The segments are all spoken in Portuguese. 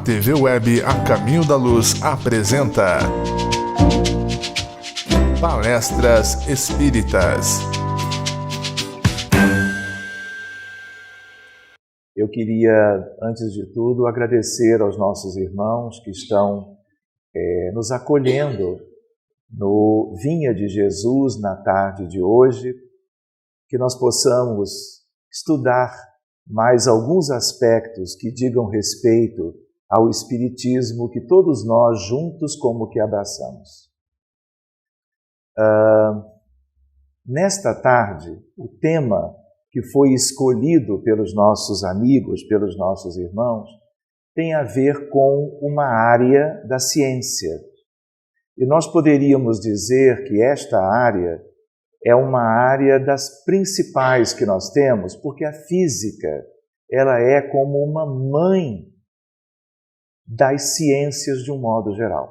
TV Web A Caminho da Luz apresenta Palestras Espíritas. Eu queria, antes de tudo, agradecer aos nossos irmãos que estão nos acolhendo no Vinha de Jesus na tarde de hoje, que nós possamos estudar mais alguns aspectos que digam respeito ao Espiritismo que todos nós juntos como que abraçamos. Nesta tarde, o tema que foi escolhido pelos nossos amigos, pelos nossos irmãos, tem a ver com uma área da ciência. E nós poderíamos dizer que esta área é uma área das principais que nós temos, porque a física, ela é como uma mãe das ciências de um modo geral.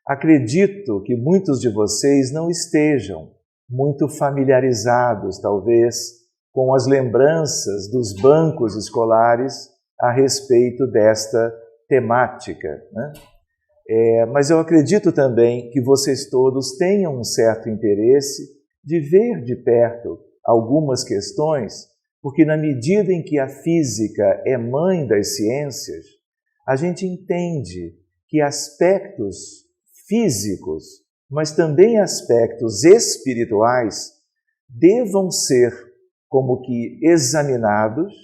Acredito que muitos de vocês não estejam muito familiarizados, talvez, com as lembranças dos bancos escolares a respeito desta temática, né? Mas eu acredito também que vocês todos tenham um certo interesse de ver de perto algumas questões, porque na medida em que a física é mãe das ciências, a gente entende que aspectos físicos, mas também aspectos espirituais, devam ser como que examinados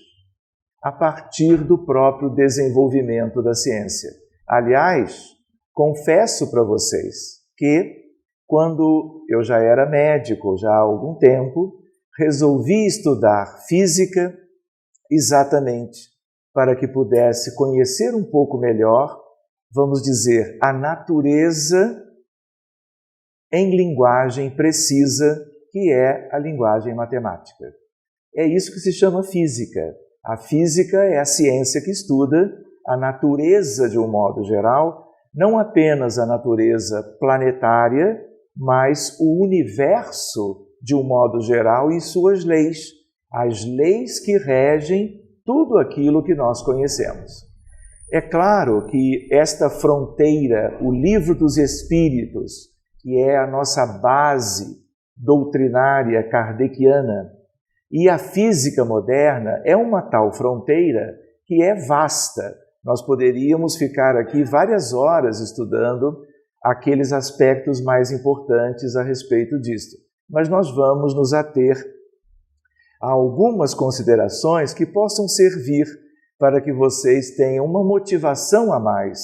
a partir do próprio desenvolvimento da ciência. Aliás, confesso para vocês que quando eu já era médico, já há algum tempo, resolvi estudar física exatamente para que pudesse conhecer um pouco melhor, vamos dizer, a natureza em linguagem precisa, que é a linguagem matemática. É isso que se chama física. A física é a ciência que estuda a natureza de um modo geral, não apenas a natureza planetária, mas o universo de um modo geral e suas leis, as leis que regem tudo aquilo que nós conhecemos. É claro que esta fronteira, o Livro dos Espíritos, que é a nossa base doutrinária kardeciana, e a física moderna é uma tal fronteira que é vasta. Nós poderíamos ficar aqui várias horas estudando aqueles aspectos mais importantes a respeito disto. Mas nós vamos nos ater a algumas considerações que possam servir para que vocês tenham uma motivação a mais,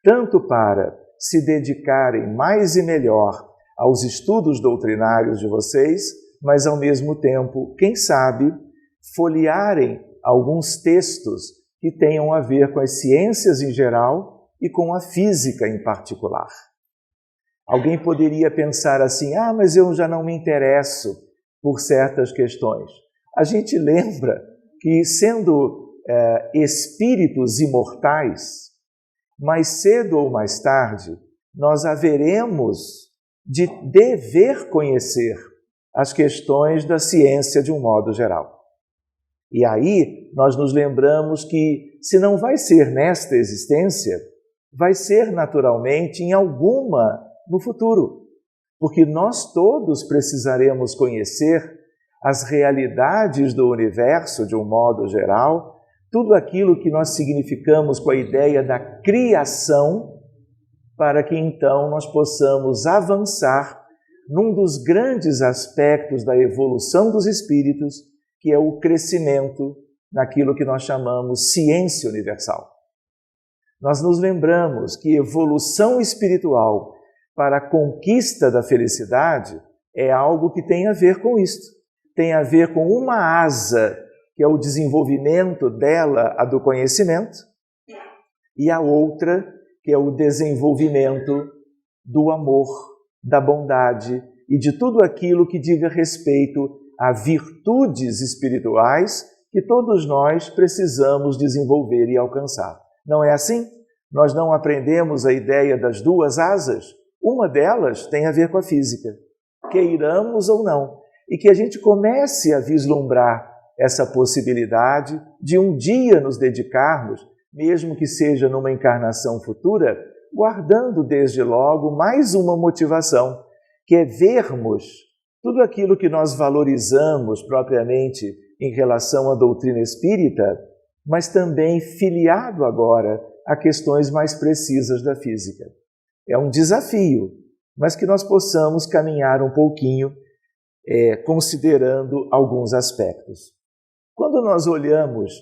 tanto para se dedicarem mais e melhor aos estudos doutrinários de vocês, mas ao mesmo tempo, quem sabe, folhearem alguns textos que tenham a ver com as ciências em geral e com a física em particular. Alguém poderia pensar assim, mas eu já não me interesso por certas questões. A gente lembra que, sendo espíritos imortais, mais cedo ou mais tarde, nós haveremos de dever conhecer as questões da ciência de um modo geral. E aí nós nos lembramos que, se não vai ser nesta existência, vai ser naturalmente em alguma no futuro, porque nós todos precisaremos conhecer as realidades do universo de um modo geral, tudo aquilo que nós significamos com a ideia da criação, para que então nós possamos avançar num dos grandes aspectos da evolução dos espíritos, que é o crescimento naquilo que nós chamamos ciência universal. Nós nos lembramos que evolução espiritual para a conquista da felicidade é algo que tem a ver com isto. Tem a ver com uma asa, que é o desenvolvimento dela, a do conhecimento, e a outra, que é o desenvolvimento do amor, da bondade e de tudo aquilo que diga respeito a virtudes espirituais que todos nós precisamos desenvolver e alcançar. Não é assim? Nós não aprendemos a ideia das duas asas? Uma delas tem a ver com a física, queiramos ou não, e que a gente comece a vislumbrar essa possibilidade de um dia nos dedicarmos mesmo que seja numa encarnação futura, guardando desde logo mais uma motivação, que é vermos tudo aquilo que nós valorizamos propriamente em relação à doutrina espírita, mas também filiado agora a questões mais precisas da física. É um desafio, mas que nós possamos caminhar um pouquinho considerando alguns aspectos. Quando nós olhamos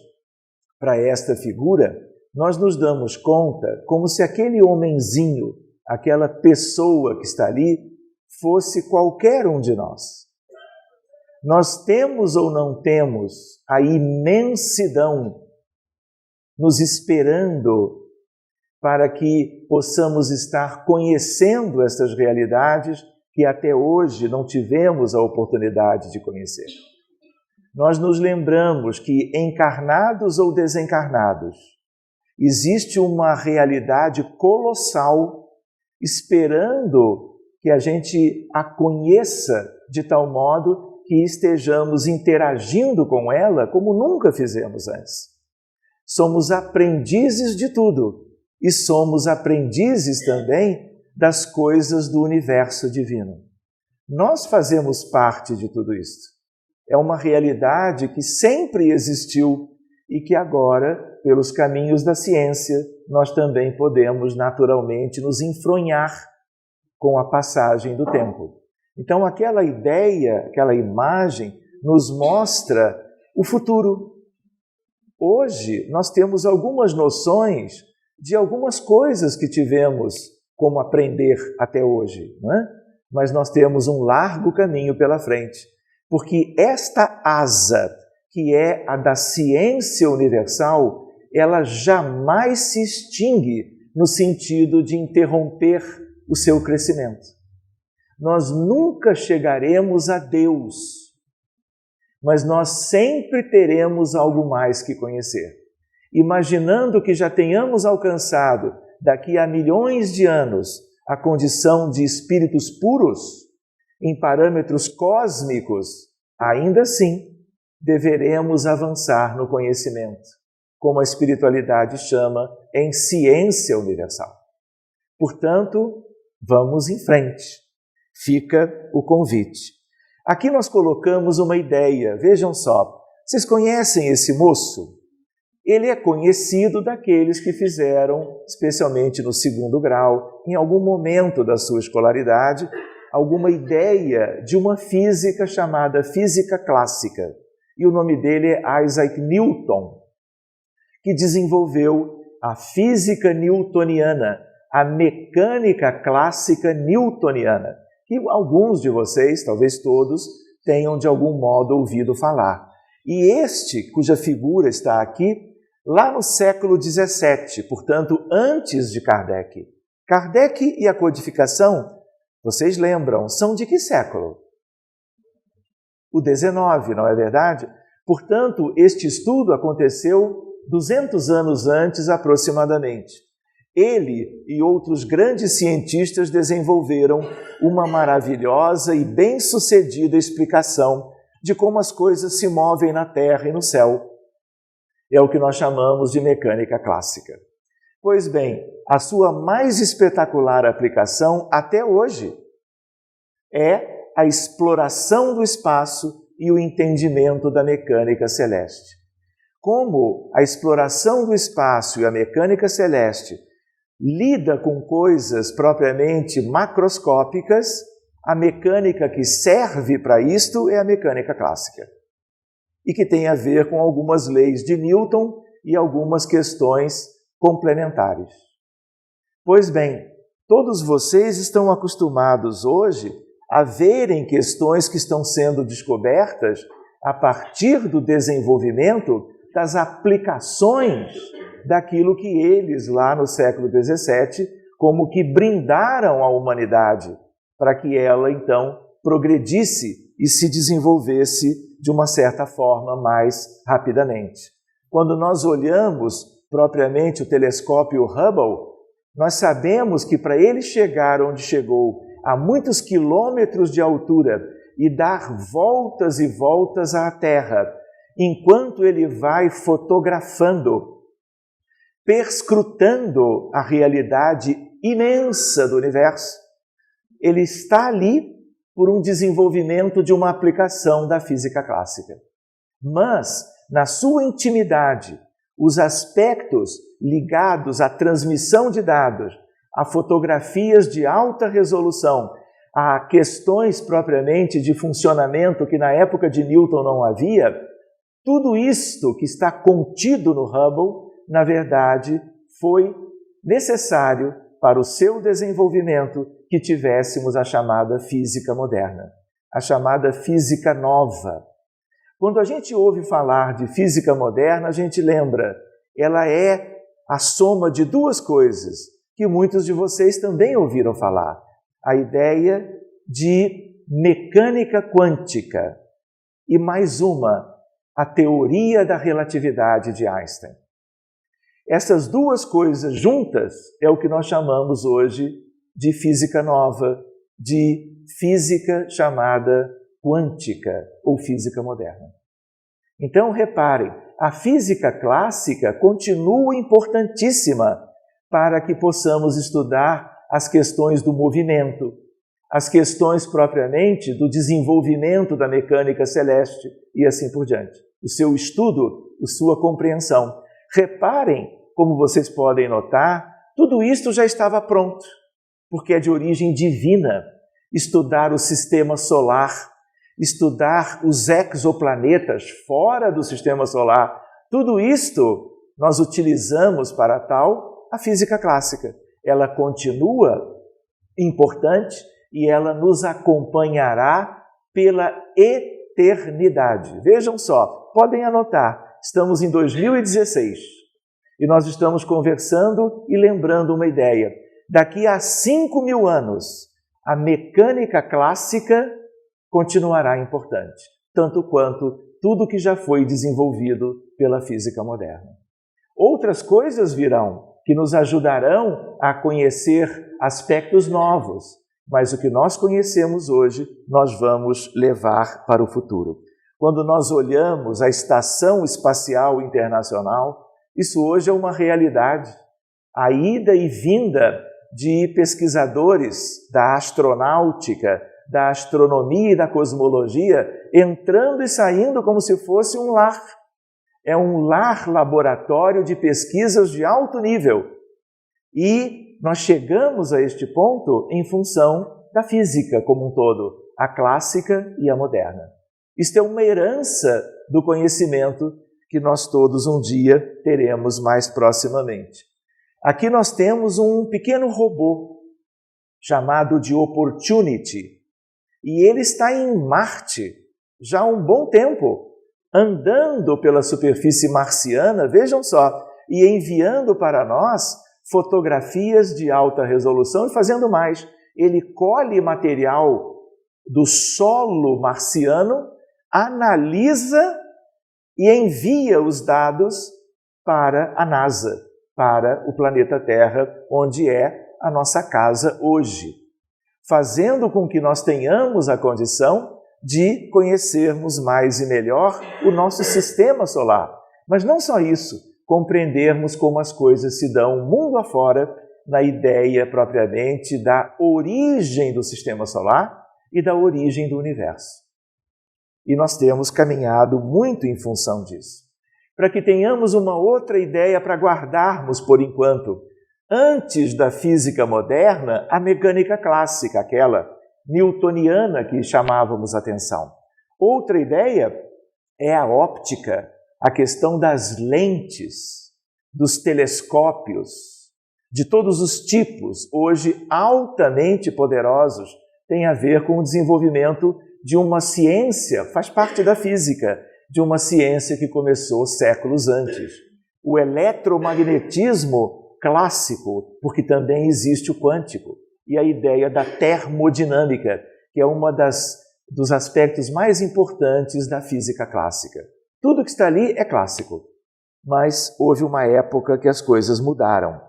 para esta figura, nós nos damos conta como se aquele homenzinho, aquela pessoa que está ali, fosse qualquer um de nós. Nós temos ou não temos a imensidão nos esperando para que possamos estar conhecendo estas realidades que até hoje não tivemos a oportunidade de conhecer. Nós nos lembramos que, encarnados ou desencarnados, existe uma realidade colossal esperando que a gente a conheça de tal modo que estejamos interagindo com ela como nunca fizemos antes. Somos aprendizes de tudo e somos aprendizes também das coisas do universo divino. Nós fazemos parte de tudo isso. É uma realidade que sempre existiu e que agora, pelos caminhos da ciência, nós também podemos naturalmente nos enfronhar com a passagem do tempo. Então, aquela ideia, aquela imagem, nos mostra o futuro. Hoje, nós temos algumas noções de algumas coisas que tivemos como aprender até hoje, não é? Mas nós temos um largo caminho pela frente, porque esta asa, que é a da ciência universal, ela jamais se extingue no sentido de interromper o seu crescimento. Nós nunca chegaremos a Deus, mas nós sempre teremos algo mais que conhecer. Imaginando que já tenhamos alcançado, daqui a milhões de anos, a condição de espíritos puros, em parâmetros cósmicos, ainda assim, deveremos avançar no conhecimento, como a espiritualidade chama em ciência universal. Portanto, vamos em frente. Fica o convite. Aqui nós colocamos uma ideia, vejam só. Vocês conhecem esse moço? Ele é conhecido daqueles que fizeram, especialmente no 2º grau, em algum momento da sua escolaridade, alguma ideia de uma física chamada física clássica. E o nome dele é Isaac Newton, que desenvolveu a física newtoniana, a mecânica clássica newtoniana, que alguns de vocês, talvez todos, tenham de algum modo ouvido falar. E este, cuja figura está aqui, lá no século XVII, portanto, antes de Kardec. Kardec e a codificação, vocês lembram, são de que século? O XIX, não é verdade? Portanto, este estudo aconteceu 200 anos antes aproximadamente. Ele e outros grandes cientistas desenvolveram uma maravilhosa e bem-sucedida explicação de como as coisas se movem na Terra e no céu. É o que nós chamamos de mecânica clássica. Pois bem, a sua mais espetacular aplicação até hoje é a exploração do espaço e o entendimento da mecânica celeste. Como a exploração do espaço e a mecânica celeste lida com coisas propriamente macroscópicas, a mecânica que serve para isto é a mecânica clássica, e que tem a ver com algumas leis de Newton e algumas questões complementares. Pois bem, todos vocês estão acostumados hoje a verem questões que estão sendo descobertas a partir do desenvolvimento das aplicações daquilo que eles, lá no século XVII, como que brindaram à humanidade para que ela, então, progredisse e se desenvolvesse de uma certa forma mais rapidamente. Quando nós olhamos propriamente o telescópio Hubble, nós sabemos que para ele chegar onde chegou, a muitos quilômetros de altura, e dar voltas e voltas à Terra, enquanto ele vai fotografando perscrutando a realidade imensa do universo. Ele está ali por um desenvolvimento de uma aplicação da física clássica. Mas, na sua intimidade, os aspectos ligados à transmissão de dados, a fotografias de alta resolução, a questões propriamente de funcionamento que na época de Newton não havia, tudo isto que está contido no Hubble, na verdade, foi necessário para o seu desenvolvimento que tivéssemos a chamada física moderna, a chamada física nova. Quando a gente ouve falar de física moderna, a gente lembra, ela é a soma de duas coisas que muitos de vocês também ouviram falar. A ideia de mecânica quântica e mais uma, a teoria da relatividade de Einstein. Essas duas coisas juntas é o que nós chamamos hoje de física nova, de física chamada quântica ou física moderna. Então, reparem, a física clássica continua importantíssima para que possamos estudar as questões do movimento, as questões propriamente do desenvolvimento da mecânica celeste e assim por diante. O seu estudo, a sua compreensão. Reparem, como vocês podem notar, tudo isto já estava pronto, porque é de origem divina. Estudar o sistema solar, estudar os exoplanetas fora do sistema solar, tudo isto nós utilizamos para tal a física clássica. Ela continua importante e ela nos acompanhará pela eternidade. Vejam só, podem anotar, estamos em 2016 e nós estamos conversando e lembrando uma ideia. Daqui a 5.000 anos, a mecânica clássica continuará importante, tanto quanto tudo que já foi desenvolvido pela física moderna. Outras coisas virão que nos ajudarão a conhecer aspectos novos, mas o que nós conhecemos hoje, nós vamos levar para o futuro. Quando nós olhamos a Estação Espacial Internacional, isso hoje é uma realidade. A ida e vinda de pesquisadores da astronáutica, da astronomia e da cosmologia, entrando e saindo como se fosse um lar. É um lar laboratório de pesquisas de alto nível. E nós chegamos a este ponto em função da física como um todo, a clássica e a moderna. Isto é uma herança do conhecimento que nós todos um dia teremos mais proximamente. Aqui nós temos um pequeno robô chamado de Opportunity, e ele está em Marte já há um bom tempo, andando pela superfície marciana, vejam só, e enviando para nós fotografias de alta resolução e fazendo mais. Ele colhe material do solo marciano, analisa e envia os dados para a NASA, para o planeta Terra, onde é a nossa casa hoje, fazendo com que nós tenhamos a condição de conhecermos mais e melhor o nosso sistema solar. Mas não só isso, compreendermos como as coisas se dão mundo afora na ideia propriamente da origem do sistema solar e da origem do universo. E nós temos caminhado muito em função disso. Para que tenhamos uma outra ideia para guardarmos por enquanto, antes da física moderna, a mecânica clássica, aquela newtoniana que chamávamos atenção. Outra ideia é a óptica, a questão das lentes, dos telescópios, de todos os tipos, hoje altamente poderosos, tem a ver com o desenvolvimento de uma ciência, faz parte da física, de uma ciência que começou séculos antes. O eletromagnetismo clássico, porque também existe o quântico, e a ideia da termodinâmica, que é uma dos aspectos mais importantes da física clássica. Tudo que está ali é clássico, mas houve uma época que as coisas mudaram.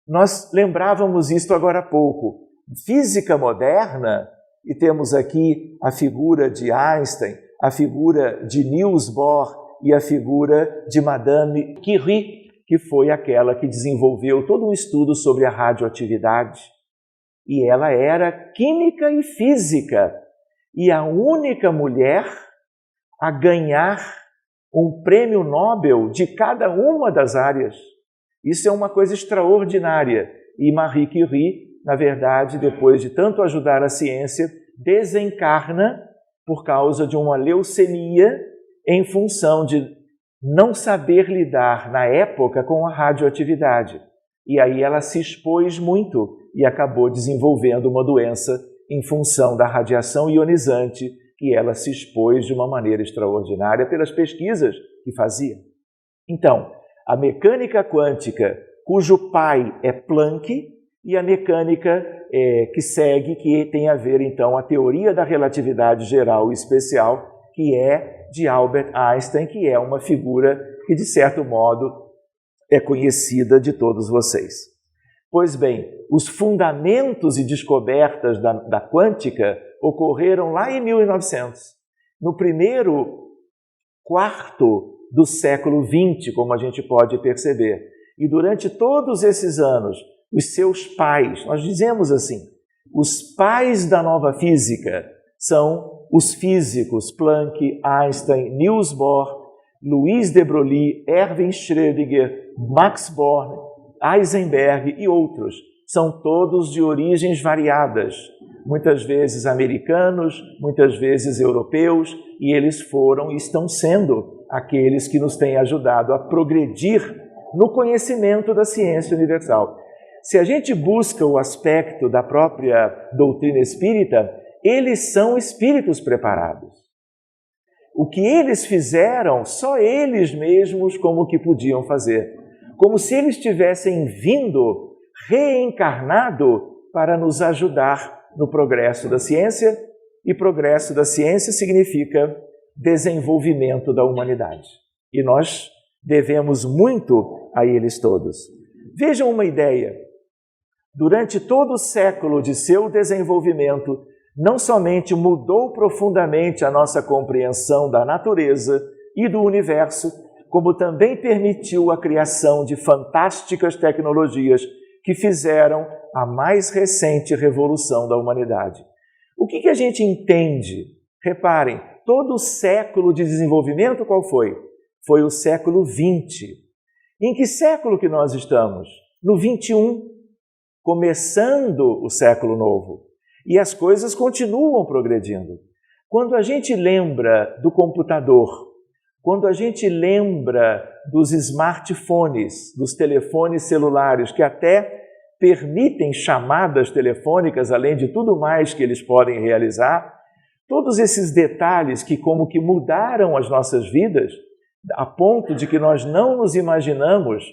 Nós lembrávamos isto agora há pouco. Física moderna, e temos aqui a figura de Einstein, a figura de Niels Bohr e a figura de Madame Curie, que foi aquela que desenvolveu todo um estudo sobre a radioatividade. E ela era química e física, e a única mulher a ganhar um prêmio Nobel de cada uma das áreas. Isso é uma coisa extraordinária. E Marie Curie, na verdade, depois de tanto ajudar a ciência, desencarna por causa de uma leucemia em função de não saber lidar na época com a radioatividade. E aí ela se expôs muito e acabou desenvolvendo uma doença em função da radiação ionizante que ela se expôs de uma maneira extraordinária pelas pesquisas que fazia. Então, a mecânica quântica, cujo pai é Planck, e a mecânica que segue, que tem a ver, então, a teoria da relatividade geral e especial, que é de Albert Einstein, que é uma figura que, de certo modo, é conhecida de todos vocês. Pois bem, os fundamentos e descobertas da quântica ocorreram lá em 1900, no primeiro quarto do século XX, como a gente pode perceber. E durante todos esses anos, os seus pais, nós dizemos assim, os pais da nova física são os físicos Planck, Einstein, Niels Bohr, Louis de Broglie, Erwin Schrödinger, Max Born, Heisenberg e outros. São todos de origens variadas, muitas vezes americanos, muitas vezes europeus, e eles foram e estão sendo aqueles que nos têm ajudado a progredir no conhecimento da ciência universal. Se a gente busca o aspecto da própria doutrina espírita, eles são espíritos preparados. O que eles fizeram, só eles mesmos como que podiam fazer. Como se eles tivessem vindo reencarnado para nos ajudar no progresso da ciência, e progresso da ciência significa desenvolvimento da humanidade. E nós devemos muito a eles todos. Vejam uma ideia. Durante todo o século de seu desenvolvimento, não somente mudou profundamente a nossa compreensão da natureza e do universo, como também permitiu a criação de fantásticas tecnologias que fizeram a mais recente revolução da humanidade. O que a gente entende? Reparem, todo o século de desenvolvimento qual foi? Foi o século XX. Em que século que nós estamos? No XXI, começando o século novo. E as coisas continuam progredindo. Quando a gente lembra do computador, quando a gente lembra dos smartphones, dos telefones celulares, que até permitem chamadas telefônicas, além de tudo mais que eles podem realizar, todos esses detalhes que como que mudaram as nossas vidas, a ponto de que nós não nos imaginamos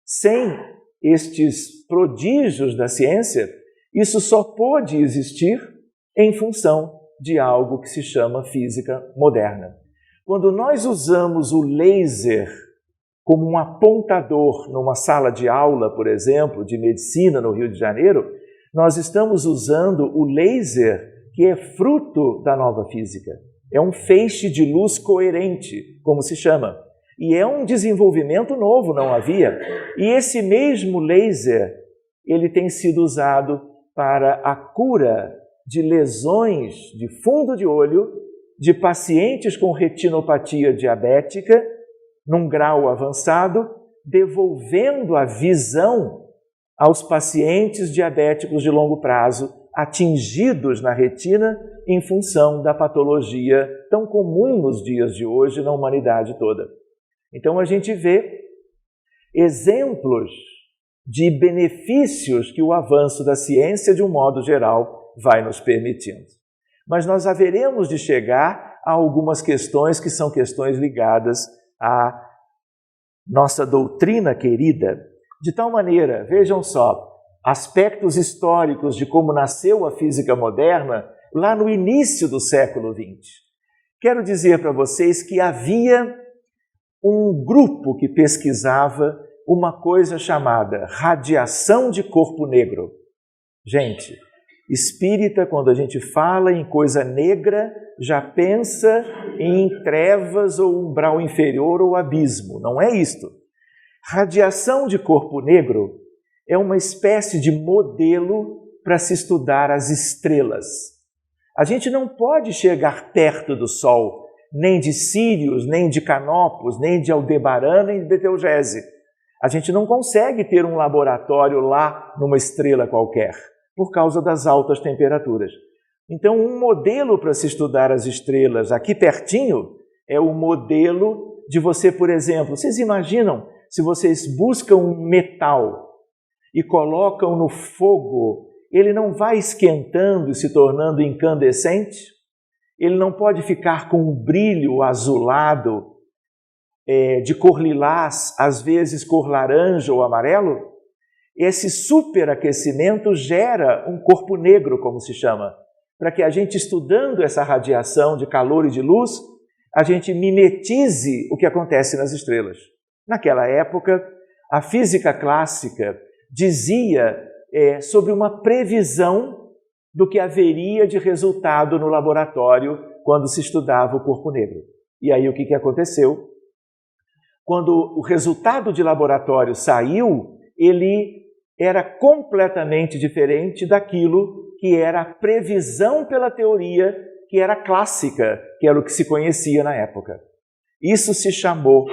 sem estes prodígios da ciência, isso só pôde existir em função de algo que se chama física moderna. Quando nós usamos o laser como um apontador numa sala de aula, por exemplo, de medicina no Rio de Janeiro, nós estamos usando o laser que é fruto da nova física. É um feixe de luz coerente, como se chama. E é um desenvolvimento novo, não havia. E esse mesmo laser, ele tem sido usado para a cura de lesões de fundo de olho de pacientes com retinopatia diabética, num grau avançado, devolvendo a visão aos pacientes diabéticos de longo prazo, atingidos na retina em função da patologia tão comum nos dias de hoje na humanidade toda. Então a gente vê exemplos de benefícios que o avanço da ciência, de um modo geral, vai nos permitindo. Mas nós haveremos de chegar a algumas questões que são questões ligadas à nossa doutrina querida. De tal maneira, vejam só, aspectos históricos de como nasceu a física moderna lá no início do século XX. Quero dizer para vocês que havia um grupo que pesquisava uma coisa chamada radiação de corpo negro. Gente, espírita, quando a gente fala em coisa negra, já pensa em trevas ou umbral inferior ou abismo. Não é isto. Radiação de corpo negro é uma espécie de modelo para se estudar as estrelas. A gente não pode chegar perto do Sol, nem de Sírius, nem de Canopus, nem de Aldebaran, nem de Betelgeuse. A gente não consegue ter um laboratório lá numa estrela qualquer, por causa das altas temperaturas. Então, um modelo para se estudar as estrelas aqui pertinho é o modelo de você, por exemplo, vocês imaginam se vocês buscam um metal e colocam no fogo, ele não vai esquentando e se tornando incandescente? Ele não pode ficar com um brilho azulado, de cor lilás, às vezes cor laranja ou amarelo? Esse superaquecimento gera um corpo negro, como se chama, para que a gente, estudando essa radiação de calor e de luz, a gente mimetize o que acontece nas estrelas. Naquela época, a física clássica dizia sobre uma previsão do que haveria de resultado no laboratório quando se estudava o corpo negro. E aí o que aconteceu? Quando o resultado de laboratório saiu, ele era completamente diferente daquilo que era a previsão pela teoria, que era clássica, que era o que se conhecia na época. Isso se chamou,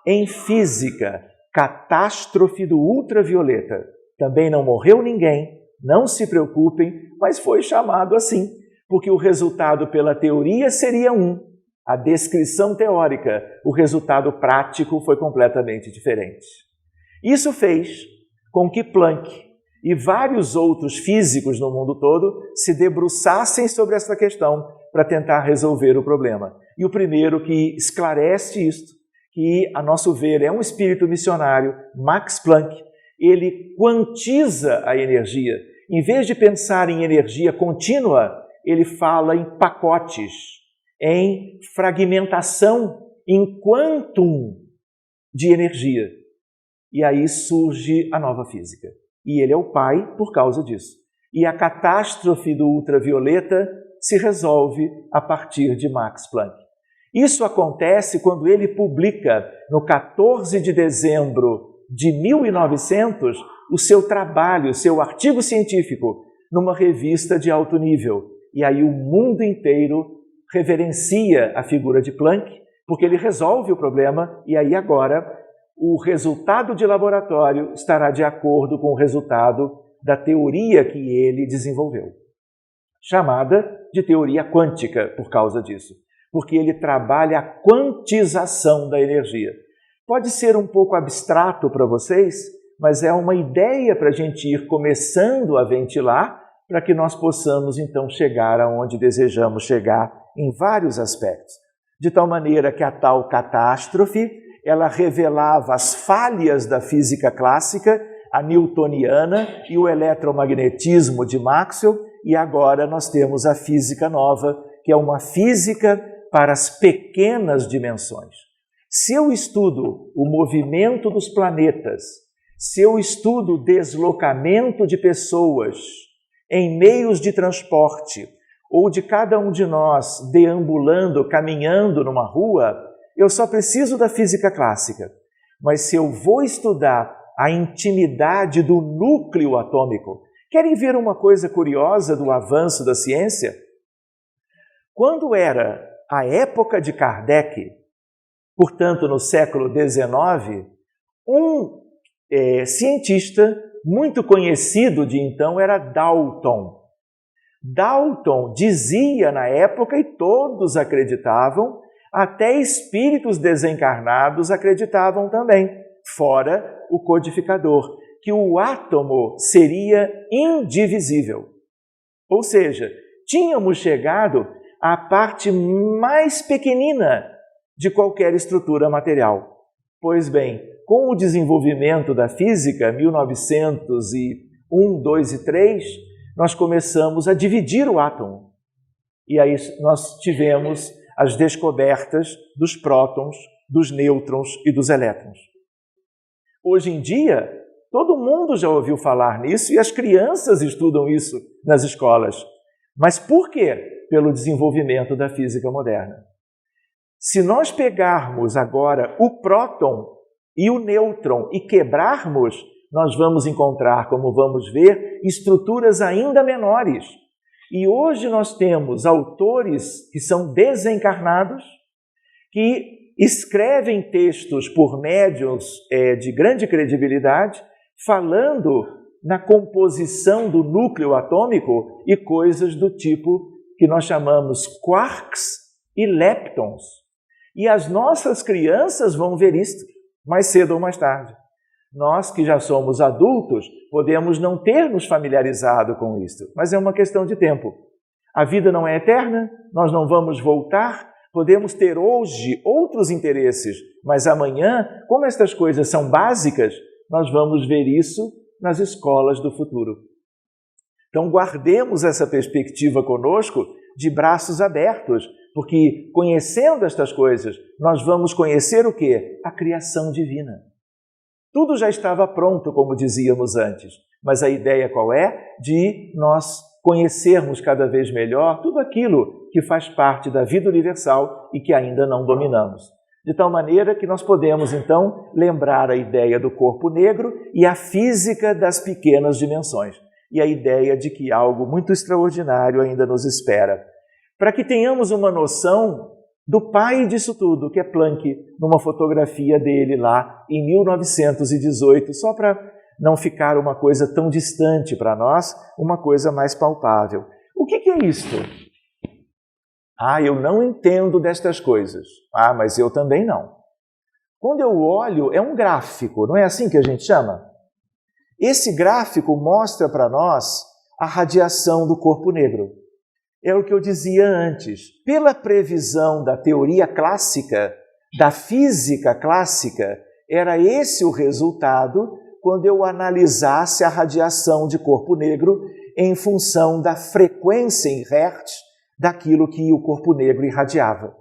em física, catástrofe do ultravioleta. Também não morreu ninguém, não se preocupem, mas foi chamado assim, porque o resultado pela teoria seria a descrição teórica, o resultado prático foi completamente diferente. Isso fez com que Planck e vários outros físicos no mundo todo se debruçassem sobre essa questão para tentar resolver o problema. E o primeiro que esclarece isto, que, a nosso ver, é um espírito missionário, Max Planck, ele quantiza a energia. Em vez de pensar em energia contínua, ele fala em pacotes, em fragmentação, em quantum de energia. E aí surge a nova física. E ele é o pai por causa disso. E a catástrofe do ultravioleta se resolve a partir de Max Planck. Isso acontece quando ele publica, no 14 de dezembro de 1900, o seu trabalho, o seu artigo científico, numa revista de alto nível. E aí o mundo inteiro reverencia a figura de Planck, porque ele resolve o problema, e aí agora o resultado de laboratório estará de acordo com o resultado da teoria que ele desenvolveu, chamada de teoria quântica por causa disso, porque ele trabalha a quantização da energia. Pode ser um pouco abstrato para vocês, mas é uma ideia para a gente ir começando a ventilar para que nós possamos então chegar aonde desejamos chegar em vários aspectos. De tal maneira que a tal catástrofe, ela revelava as falhas da física clássica, a newtoniana e o eletromagnetismo de Maxwell, e agora nós temos a física nova, que é uma física para as pequenas dimensões. Se eu estudo o movimento dos planetas, se eu estudo o deslocamento de pessoas em meios de transporte, ou de cada um de nós deambulando, caminhando numa rua, eu só preciso da física clássica. Mas se eu vou estudar a intimidade do núcleo atômico, querem ver uma coisa curiosa do avanço da ciência? Quando era a época de Kardec, portanto no século XIX, um cientista muito conhecido de então era Dalton. Dalton dizia na época, e todos acreditavam, até espíritos desencarnados acreditavam também, fora o codificador, que o átomo seria indivisível. Ou seja, tínhamos chegado à parte mais pequenina de qualquer estrutura material. Pois bem, com o desenvolvimento da física, 1901, 2 e 3, nós começamos a dividir o átomo. E aí nós tivemos as descobertas dos prótons, dos nêutrons e dos elétrons. Hoje em dia, todo mundo já ouviu falar nisso e as crianças estudam isso nas escolas. Mas por quê? Pelo desenvolvimento da física moderna. Se nós pegarmos agora o próton e o nêutron e quebrarmos, nós vamos encontrar, como vamos ver, estruturas ainda menores. E hoje nós temos autores que são desencarnados, que escrevem textos por médiuns de grande credibilidade, falando na composição do núcleo atômico e coisas do tipo que nós chamamos quarks e leptons. E as nossas crianças vão ver isso mais cedo ou mais tarde. Nós que já somos adultos, podemos não ter nos familiarizado com isso, mas é uma questão de tempo. A vida não é eterna, nós não vamos voltar, podemos ter hoje outros interesses, mas amanhã, como estas coisas são básicas, nós vamos ver isso nas escolas do futuro. Então guardemos essa perspectiva conosco de braços abertos, porque conhecendo estas coisas, nós vamos conhecer o quê? A criação divina. Tudo já estava pronto, como dizíamos antes, mas a ideia qual é? De nós conhecermos cada vez melhor tudo aquilo que faz parte da vida universal e que ainda não dominamos. De tal maneira que nós podemos, então, lembrar a ideia do corpo negro e a física das pequenas dimensões, e a ideia de que algo muito extraordinário ainda nos espera. Para que tenhamos uma noção do pai disso tudo, que é Planck, numa fotografia dele lá em 1918, só para não ficar uma coisa tão distante para nós, uma coisa mais palpável. O que é isto? Eu não entendo destas coisas. Mas eu também não. Quando eu olho, é um gráfico, não é assim que a gente chama? Esse gráfico mostra para nós a radiação do corpo negro. É o que eu dizia antes. Pela previsão da teoria clássica, da física clássica, era esse o resultado quando eu analisasse a radiação de corpo negro em função da frequência em hertz daquilo que o corpo negro irradiava.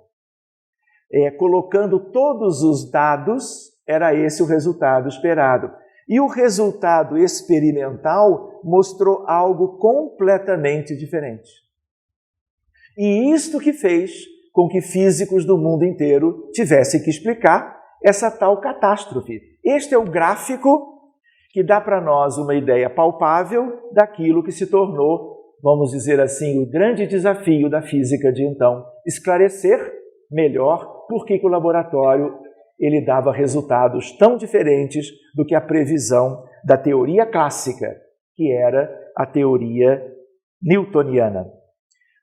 Colocando todos os dados, era esse o resultado esperado. E o resultado experimental mostrou algo completamente diferente. E isto que fez com que físicos do mundo inteiro tivessem que explicar essa tal catástrofe. Este é o gráfico que dá para nós uma ideia palpável daquilo que se tornou, vamos dizer assim, o grande desafio da física de então, esclarecer melhor por que o laboratório ele dava resultados tão diferentes do que a previsão da teoria clássica, que era a teoria newtoniana.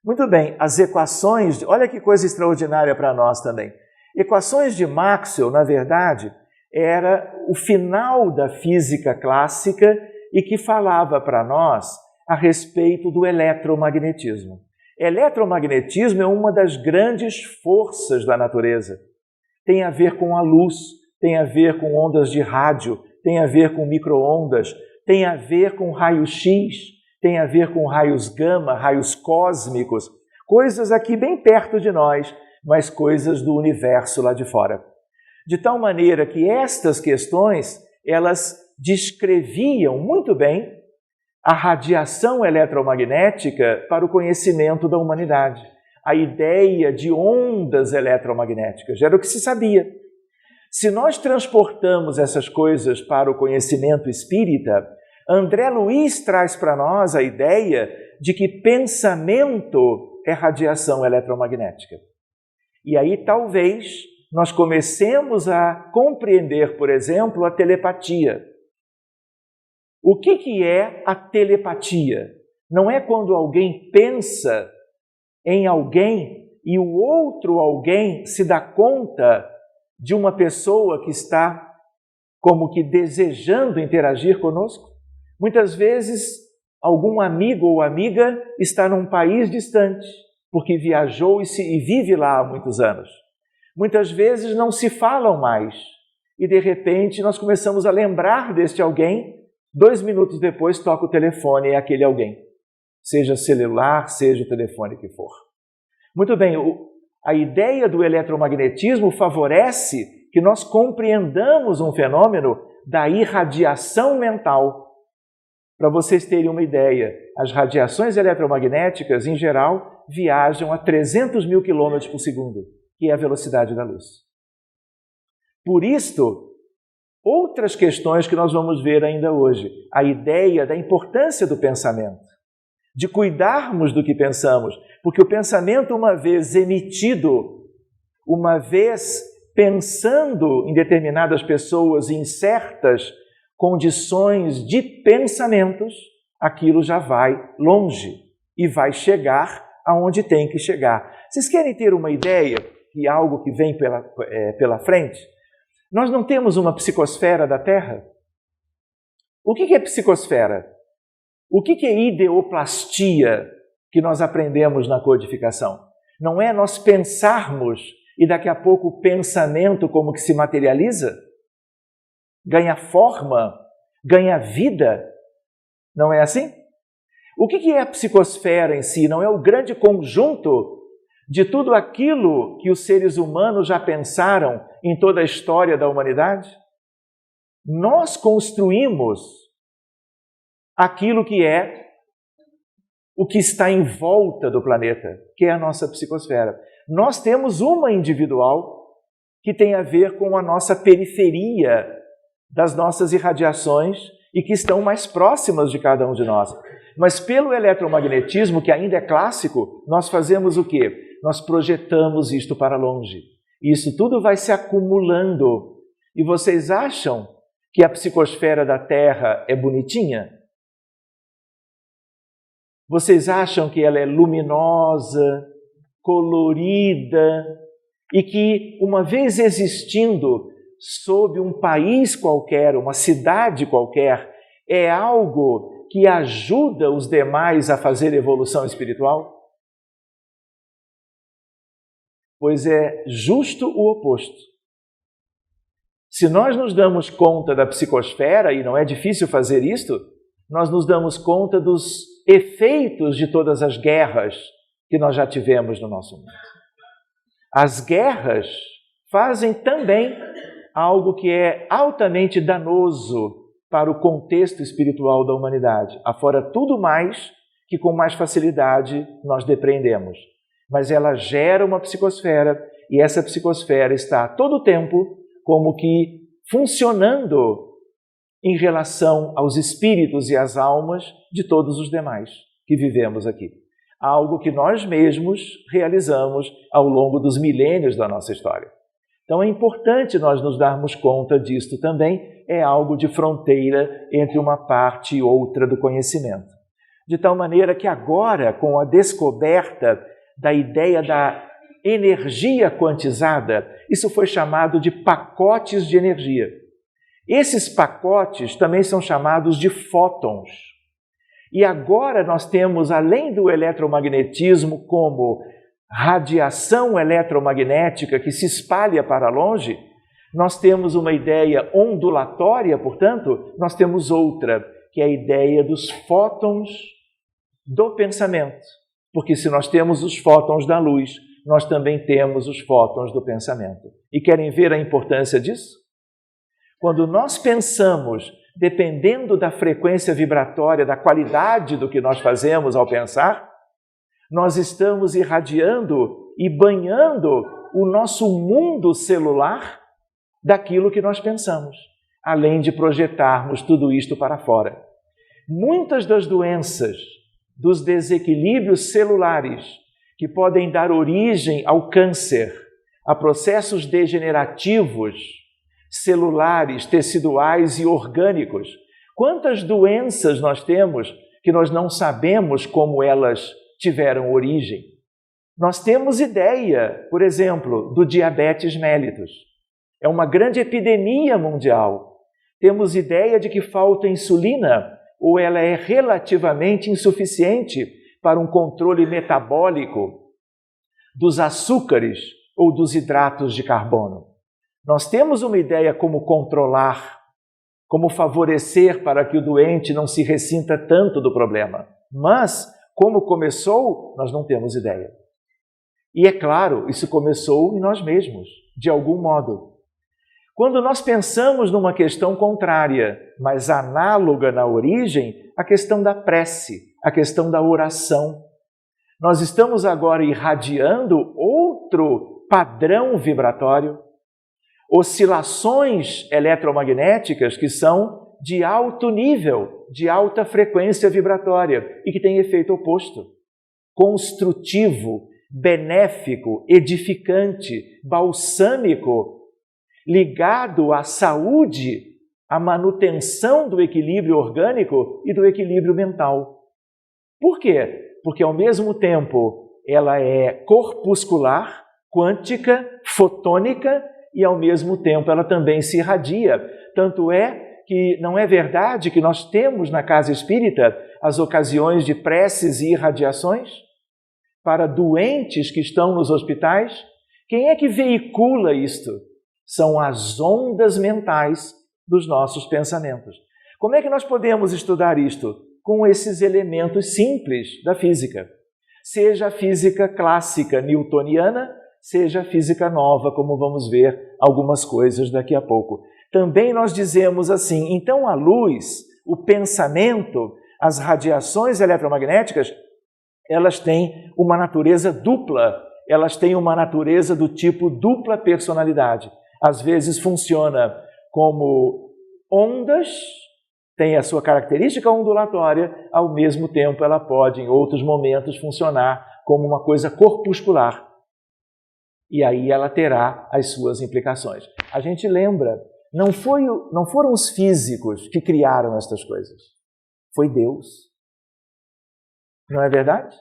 Muito bem, as equações, olha que coisa extraordinária para nós também. Equações de Maxwell, na verdade, era o final da física clássica e que falava para nós a respeito do eletromagnetismo. Eletromagnetismo é uma das grandes forças da natureza. Tem a ver com a luz, tem a ver com ondas de rádio, tem a ver com micro-ondas, tem a ver com raio-x, tem a ver com raios gama, raios cósmicos, coisas aqui bem perto de nós, mas coisas do universo lá de fora. De tal maneira que estas questões, elas descreviam muito bem a radiação eletromagnética para o conhecimento da humanidade. A ideia de ondas eletromagnéticas era o que se sabia. Se nós transportamos essas coisas para o conhecimento espírita, André Luiz traz para nós a ideia de que pensamento é radiação eletromagnética. E aí talvez nós comecemos a compreender, por exemplo, a telepatia. O que é a telepatia? Não é quando alguém pensa em alguém e o outro alguém se dá conta de uma pessoa que está como que desejando interagir conosco? Muitas vezes, algum amigo ou amiga está num país distante, porque viajou e vive lá há muitos anos. Muitas vezes não se falam mais e, de repente, nós começamos a lembrar deste alguém. 2 minutos depois, toca o telefone e é aquele alguém. Seja celular, seja o telefone que for. Muito bem, a ideia do eletromagnetismo favorece que nós compreendamos um fenômeno da irradiação mental. Para vocês terem uma ideia, as radiações eletromagnéticas, em geral, viajam a 300 mil quilômetros por segundo, que é a velocidade da luz. Por isto, outras questões que nós vamos ver ainda hoje. A ideia da importância do pensamento, de cuidarmos do que pensamos, porque o pensamento, uma vez emitido, uma vez pensando em determinadas pessoas, em certas condições de pensamentos, aquilo já vai longe e vai chegar aonde tem que chegar. Vocês querem ter uma ideia de algo que vem pela frente? Nós não temos uma psicosfera da Terra? O que é psicosfera? O que é ideoplastia que nós aprendemos na codificação? Não é nós pensarmos e daqui a pouco o pensamento como que se materializa? Ganha forma? Ganha vida? Não é assim? O que é a psicosfera em si? Não é o grande conjunto de tudo aquilo que os seres humanos já pensaram em toda a história da humanidade? Nós construímos aquilo que é o que está em volta do planeta, que é a nossa psicosfera. Nós temos uma individual que tem a ver com a nossa periferia das nossas irradiações e que estão mais próximas de cada um de nós. Mas pelo eletromagnetismo, que ainda é clássico, nós fazemos o quê? Nós projetamos isto para longe. E isso tudo vai se acumulando. E vocês acham que a psicosfera da Terra é bonitinha? Vocês acham que ela é luminosa, colorida e que, uma vez existindo sob um país qualquer, uma cidade qualquer, é algo que ajuda os demais a fazer evolução espiritual? Pois é justo o oposto. Se nós nos damos conta da psicosfera, e não é difícil fazer isto, nós nos damos conta dos efeitos de todas as guerras que nós já tivemos no nosso mundo. As guerras fazem também algo que é altamente danoso para o contexto espiritual da humanidade, afora tudo mais que com mais facilidade nós depreendemos. Mas ela gera uma psicosfera e essa psicosfera está a todo tempo como que funcionando em relação aos espíritos e às almas de todos os demais que vivemos aqui. Algo que nós mesmos realizamos ao longo dos milênios da nossa história. Então é importante nós nos darmos conta disto também, é algo de fronteira entre uma parte e outra do conhecimento. De tal maneira que agora, com a descoberta da ideia da energia quantizada, isso foi chamado de pacotes de energia. Esses pacotes também são chamados de fótons. E agora nós temos, além do eletromagnetismo como radiação eletromagnética que se espalha para longe, nós temos uma ideia ondulatória, portanto, nós temos outra, que é a ideia dos fótons do pensamento. Porque se nós temos os fótons da luz, nós também temos os fótons do pensamento. E querem ver a importância disso? Quando nós pensamos, dependendo da frequência vibratória, da qualidade do que nós fazemos ao pensar, nós estamos irradiando e banhando o nosso mundo celular daquilo que nós pensamos, além de projetarmos tudo isto para fora. Muitas das doenças, dos desequilíbrios celulares que podem dar origem ao câncer, a processos degenerativos, celulares, teciduais e orgânicos. Quantas doenças nós temos que nós não sabemos como elas tiveram origem? Nós temos ideia, por exemplo, do diabetes mellitus. É uma grande epidemia mundial. Temos ideia de que falta insulina ou ela é relativamente insuficiente para um controle metabólico dos açúcares ou dos hidratos de carbono. Nós temos uma ideia como controlar, como favorecer para que o doente não se ressinta tanto do problema. Mas, como começou, nós não temos ideia. E é claro, isso começou em nós mesmos, de algum modo. Quando nós pensamos numa questão contrária, mas análoga na origem, a questão da prece, a questão da oração, nós estamos agora irradiando outro padrão vibratório. oscilações eletromagnéticas que são de alto nível, de alta frequência vibratória e que têm efeito oposto, construtivo, benéfico, edificante, balsâmico, ligado à saúde, à manutenção do equilíbrio orgânico e do equilíbrio mental. Por quê? Porque ao mesmo tempo ela é corpuscular, quântica, fotônica e ao mesmo tempo ela também se irradia. Tanto é que não é verdade que nós temos na casa espírita as ocasiões de preces e irradiações para doentes que estão nos hospitais? Quem é que veicula isto? São as ondas mentais dos nossos pensamentos. Como é que nós podemos estudar isto? Com esses elementos simples da física. Seja a física clássica newtoniana, seja a física nova, como vamos ver algumas coisas daqui a pouco. Também nós dizemos assim, então a luz, o pensamento, as radiações eletromagnéticas, elas têm uma natureza dupla, elas têm uma natureza do tipo dupla personalidade. Às vezes funciona como ondas, tem a sua característica ondulatória, ao mesmo tempo ela pode, em outros momentos, funcionar como uma coisa corpuscular. E aí ela terá as suas implicações. A gente lembra, não foram os físicos que criaram estas coisas, foi Deus. Não é verdade?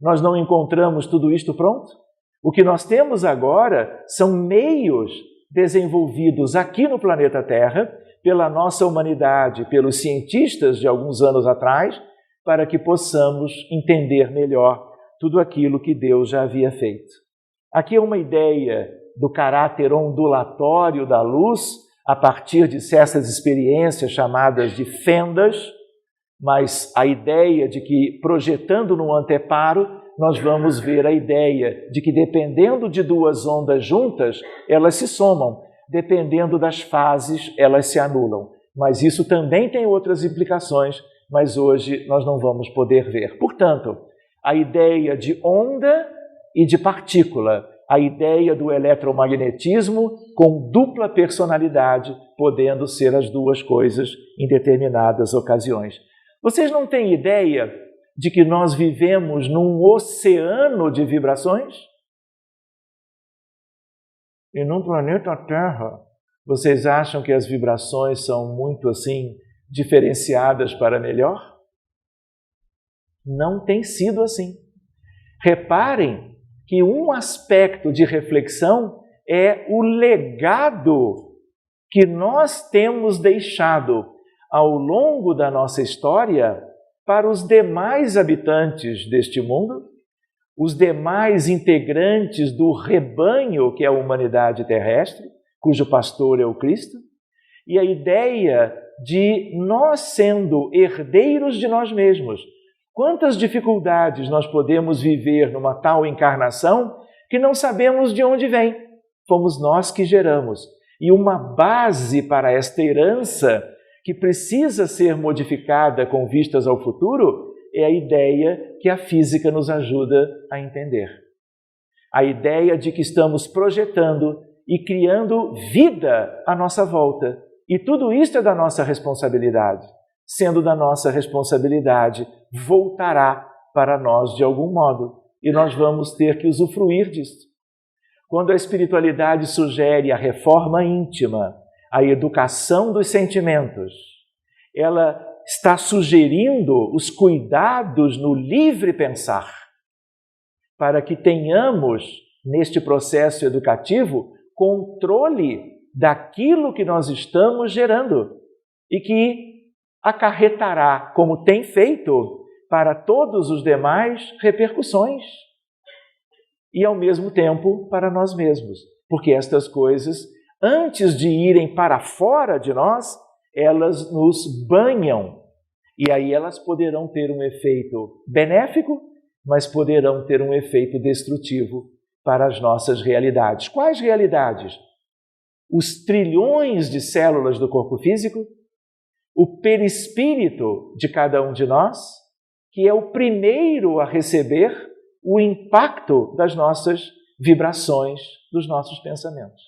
Nós não encontramos tudo isto pronto? O que nós temos agora são meios desenvolvidos aqui no planeta Terra, pela nossa humanidade, pelos cientistas de alguns anos atrás, para que possamos entender melhor tudo aquilo que Deus já havia feito. Aqui é uma ideia do caráter ondulatório da luz, a partir de certas experiências chamadas de fendas, mas a ideia de que, projetando no anteparo, nós vamos ver a ideia de que, dependendo de duas ondas juntas, elas se somam, dependendo das fases, elas se anulam. Mas isso também tem outras implicações, mas hoje nós não vamos poder ver. Portanto, a ideia de onda e de partícula, a ideia do eletromagnetismo com dupla personalidade, podendo ser as duas coisas em determinadas ocasiões. Vocês não têm ideia de que nós vivemos num oceano de vibrações? E no planeta Terra, vocês acham que as vibrações são muito assim diferenciadas para melhor? Não tem sido assim. Reparem que um aspecto de reflexão é o legado que nós temos deixado ao longo da nossa história para os demais habitantes deste mundo, os demais integrantes do rebanho que é a humanidade terrestre, cujo pastor é o Cristo, e a ideia de nós sendo herdeiros de nós mesmos. Quantas dificuldades nós podemos viver numa tal encarnação que não sabemos de onde vem? Fomos nós que geramos. E uma base para esta herança que precisa ser modificada com vistas ao futuro é a ideia que a física nos ajuda a entender. A ideia de que estamos projetando e criando vida à nossa volta. E tudo isso é da nossa responsabilidade. Sendo da nossa responsabilidade, voltará para nós de algum modo. E nós vamos ter que usufruir disso. Quando a espiritualidade sugere a reforma íntima, a educação dos sentimentos, ela está sugerindo os cuidados no livre pensar, para que tenhamos, neste processo educativo, controle daquilo que nós estamos gerando e que acarretará, como tem feito, para todos os demais repercussões e, ao mesmo tempo, para nós mesmos, porque estas coisas, antes de irem para fora de nós, elas nos banham e aí elas poderão ter um efeito benéfico, mas poderão ter um efeito destrutivo para as nossas realidades. Quais realidades? Os trilhões de células do corpo físico, o perispírito de cada um de nós, que é o primeiro a receber o impacto das nossas vibrações, dos nossos pensamentos.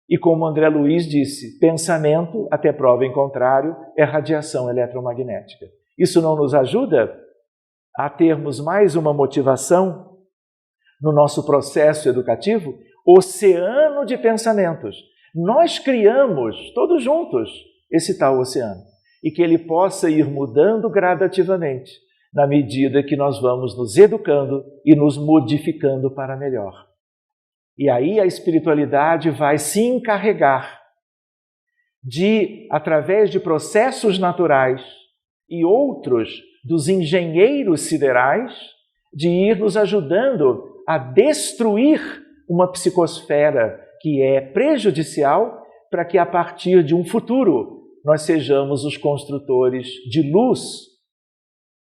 E como André Luiz disse, pensamento, até prova em contrário, é radiação eletromagnética. Isso não nos ajuda a termos mais uma motivação no nosso processo educativo? Oceano de pensamentos. Nós criamos, todos juntos, esse tal oceano. E que ele possa ir mudando gradativamente, na medida que nós vamos nos educando e nos modificando para melhor. E aí a espiritualidade vai se encarregar de, através de processos naturais e outros dos engenheiros siderais, de ir nos ajudando a destruir uma psicosfera que é prejudicial para que a partir de um futuro nós sejamos os construtores de luz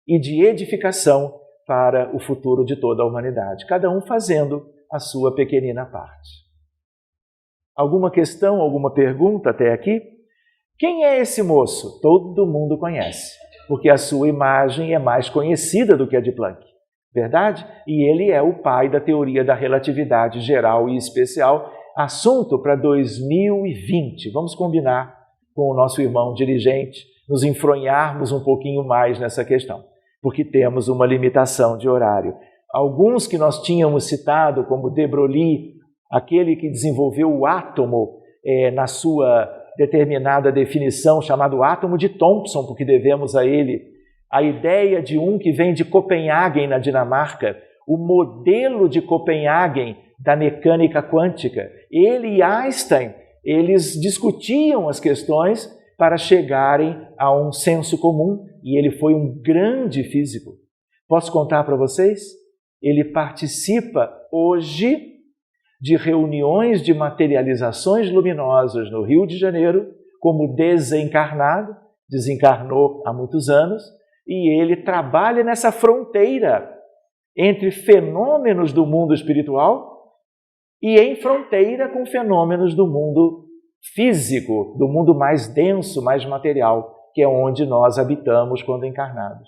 e de edificação para o futuro de toda a humanidade, cada um fazendo a sua pequenina parte. Alguma questão, alguma pergunta até aqui? Quem é esse moço? Todo mundo conhece, porque a sua imagem é mais conhecida do que a de Planck, verdade? E ele é o pai da teoria da relatividade geral e especial, assunto para 2020. Vamos combinar com o nosso irmão dirigente, nos enfronharmos um pouquinho mais nessa questão, porque temos uma limitação de horário. Alguns que nós tínhamos citado, como de Broglie, aquele que desenvolveu o átomo na sua determinada definição, chamado átomo de Thomson, porque devemos a ele a ideia de um que vem de Copenhague, na Dinamarca, o modelo de Copenhague da mecânica quântica. Ele e Einstein, eles discutiam as questões para chegarem a um senso comum, e ele foi um grande físico. Posso contar para vocês? Ele participa hoje de reuniões de materializações luminosas no Rio de Janeiro, como desencarnado, desencarnou há muitos anos, e ele trabalha nessa fronteira entre fenômenos do mundo espiritual e em fronteira com fenômenos do mundo físico, do mundo mais denso, mais material, que é onde nós habitamos quando encarnados.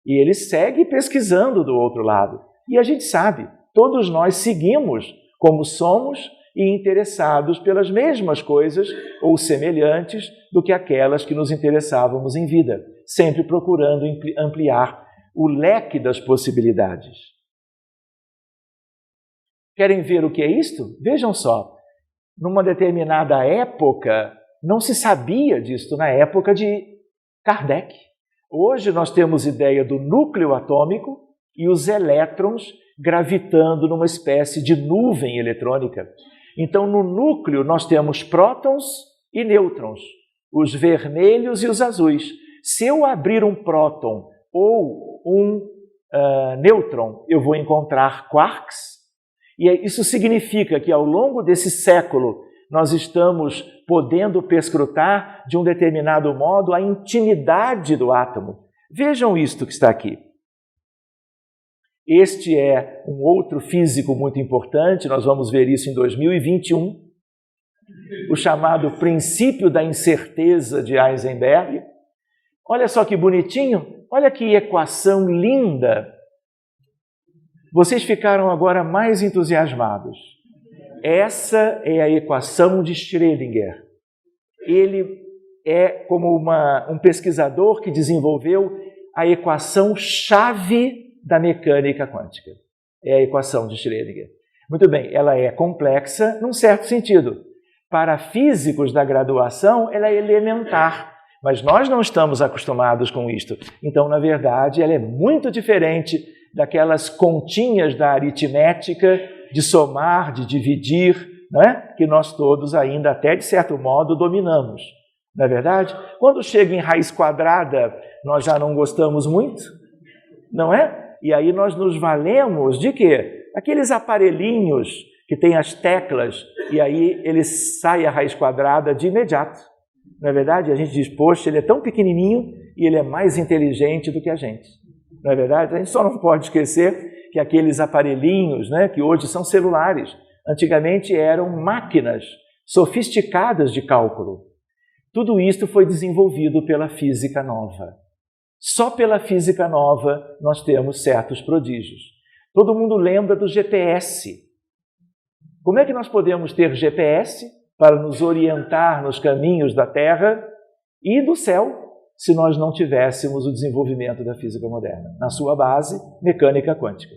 E ele segue pesquisando do outro lado. E a gente sabe, todos nós seguimos como somos e interessados pelas mesmas coisas ou semelhantes do que aquelas que nos interessávamos em vida, sempre procurando ampliar o leque das possibilidades. Querem ver o que é isto? Vejam só, numa determinada época, não se sabia disto na época de Kardec. Hoje nós temos ideia do núcleo atômico e os elétrons gravitando numa espécie de nuvem eletrônica. Então, no núcleo, nós temos prótons e nêutrons, os vermelhos e os azuis. Se eu abrir um próton ou um nêutron, eu vou encontrar quarks, e isso significa que ao longo desse século nós estamos podendo perscrutar de um determinado modo a intimidade do átomo. Vejam isto que está aqui. Este é um outro físico muito importante, nós vamos ver isso em 2021, o chamado princípio da incerteza de Heisenberg. Olha só que bonitinho, olha que equação linda. Vocês ficaram agora mais entusiasmados. Essa é a equação de Schrödinger. Ele é como um pesquisador que desenvolveu a equação-chave da mecânica quântica. É a equação de Schrödinger. Muito bem, ela é complexa num certo sentido. Para físicos da graduação, ela é elementar, mas nós não estamos acostumados com isto. Então, na verdade, ela é muito diferente daquelas continhas da aritmética, de somar, de dividir, não é? Que nós todos ainda, até de certo modo, dominamos. Não é verdade? Quando chega em raiz quadrada, nós já não gostamos muito, não é? E aí nós nos valemos de quê? Aqueles aparelhinhos que tem as teclas, e aí ele sai a raiz quadrada de imediato. Não é verdade? A gente diz, poxa, ele é tão pequenininho e ele é mais inteligente do que a gente. Não é verdade? A gente só não pode esquecer que aqueles aparelhinhos, né, que hoje são celulares, antigamente eram máquinas sofisticadas de cálculo. Tudo isto foi desenvolvido pela física nova. Só pela física nova nós temos certos prodígios. Todo mundo lembra do GPS. Como é que nós podemos ter GPS para nos orientar nos caminhos da Terra e do céu, se nós não tivéssemos o desenvolvimento da física moderna, na sua base, mecânica quântica.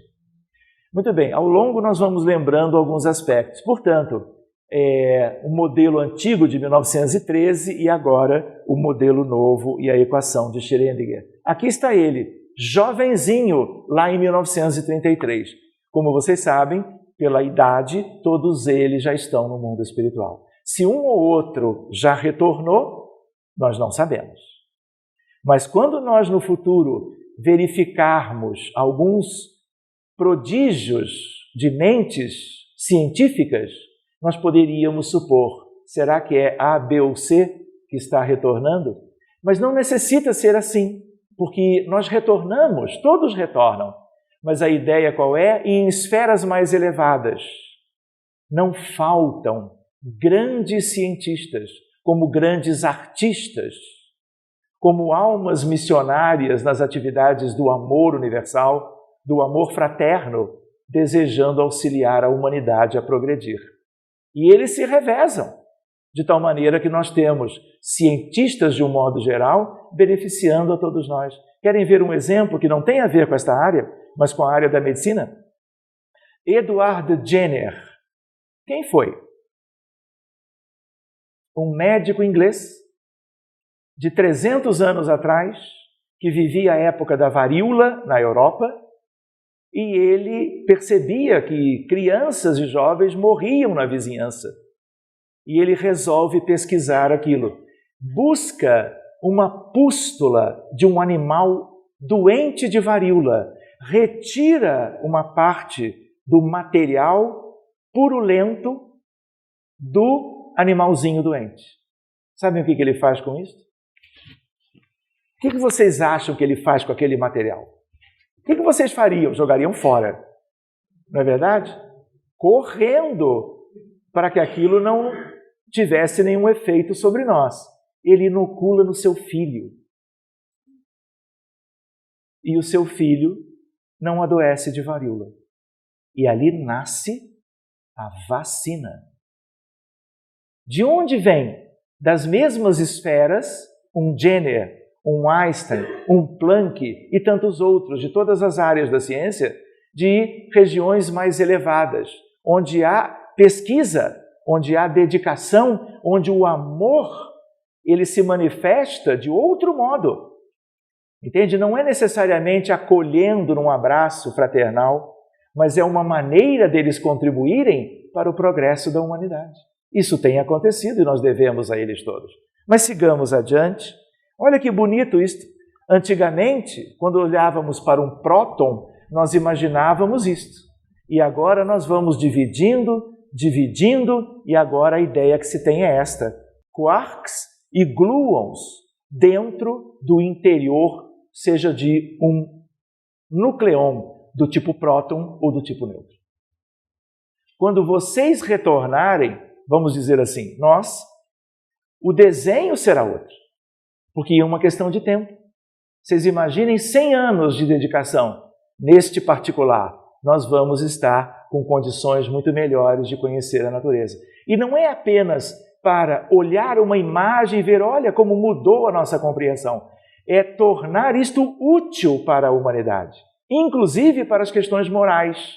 Muito bem, ao longo nós vamos lembrando alguns aspectos. Portanto, o modelo antigo de 1913 e agora o modelo novo e a equação de Schrödinger. Aqui está ele, jovenzinho, lá em 1933. Como vocês sabem, pela idade, todos eles já estão no mundo espiritual. Se um ou outro já retornou, nós não sabemos. Mas quando nós no futuro verificarmos alguns prodígios de mentes científicas, nós poderíamos supor, será que é A, B ou C que está retornando? Mas não necessita ser assim, porque nós retornamos, todos retornam. Mas a ideia qual é? Em esferas mais elevadas. Não faltam grandes cientistas, como grandes artistas, como almas missionárias nas atividades do amor universal, do amor fraterno, desejando auxiliar a humanidade a progredir. E eles se revezam, de tal maneira que nós temos cientistas, de um modo geral, beneficiando a todos nós. Querem ver um exemplo que não tem a ver com esta área, mas com a área da medicina? Edward Jenner. Quem foi? Um médico inglês de 300 anos atrás, que vivia a época da varíola na Europa, e ele percebia que crianças e jovens morriam na vizinhança. E ele resolve pesquisar aquilo. Busca uma pústula de um animal doente de varíola, retira uma parte do material purulento do animalzinho doente. Sabem o que ele faz com isso? O que vocês acham que ele faz com aquele material? O que vocês fariam? Jogariam fora. Não é verdade? Correndo para que aquilo não tivesse nenhum efeito sobre nós. Ele inocula no seu filho. E o seu filho não adoece de varíola. E ali nasce a vacina. De onde vem? Das mesmas esferas, um Jenner, um Einstein, um Planck e tantos outros, de todas as áreas da ciência, de regiões mais elevadas, onde há pesquisa, onde há dedicação, onde o amor ele se manifesta de outro modo. Entende? Não é necessariamente acolhendo num abraço fraternal, mas é uma maneira deles contribuírem para o progresso da humanidade. Isso tem acontecido e nós devemos a eles todos. Mas sigamos adiante. Olha que bonito isto. Antigamente, quando olhávamos para um próton, nós imaginávamos isto. E agora nós vamos dividindo, e agora a ideia que se tem é esta. Quarks e gluons dentro do interior, seja de um núcleon do tipo próton ou do tipo neutro. Quando vocês retornarem, vamos dizer assim, o desenho será outro. Porque é uma questão de tempo. Vocês imaginem 100 anos de dedicação. Neste particular, nós vamos estar com condições muito melhores de conhecer a natureza. E não é apenas para olhar uma imagem e ver, olha como mudou a nossa compreensão. É tornar isto útil para a humanidade, inclusive para as questões morais.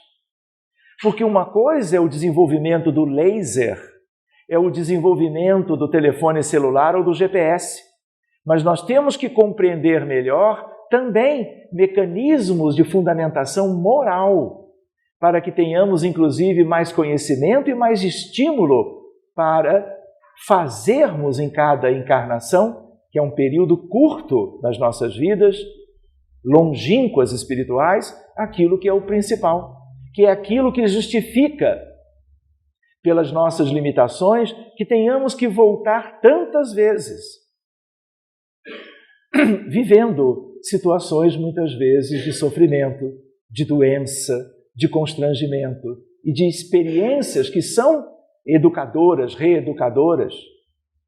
Porque uma coisa é o desenvolvimento do laser, é o desenvolvimento do telefone celular ou do GPS. Mas nós temos que compreender melhor também mecanismos de fundamentação moral, para que tenhamos, inclusive, mais conhecimento e mais estímulo para fazermos em cada encarnação, que é um período curto nas nossas vidas, longínquas espirituais, aquilo que é o principal, que é aquilo que justifica, pelas nossas limitações, que tenhamos que voltar tantas vezes, vivendo situações muitas vezes de sofrimento, de doença, de constrangimento e de experiências que são educadoras, reeducadoras,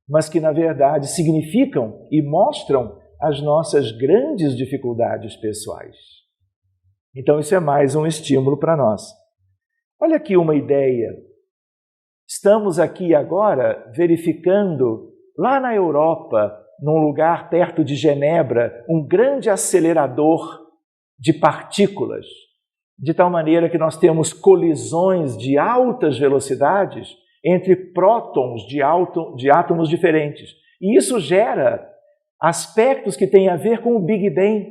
mas que na verdade significam e mostram as nossas grandes dificuldades pessoais. Então isso é mais um estímulo para nós. Olha aqui uma ideia Estamos aqui agora verificando, lá na Europa, num lugar perto de Genebra, um grande acelerador de partículas, de tal maneira que nós temos colisões de altas velocidades entre prótons de átomos diferentes. E isso gera aspectos que têm a ver com o Big Bang,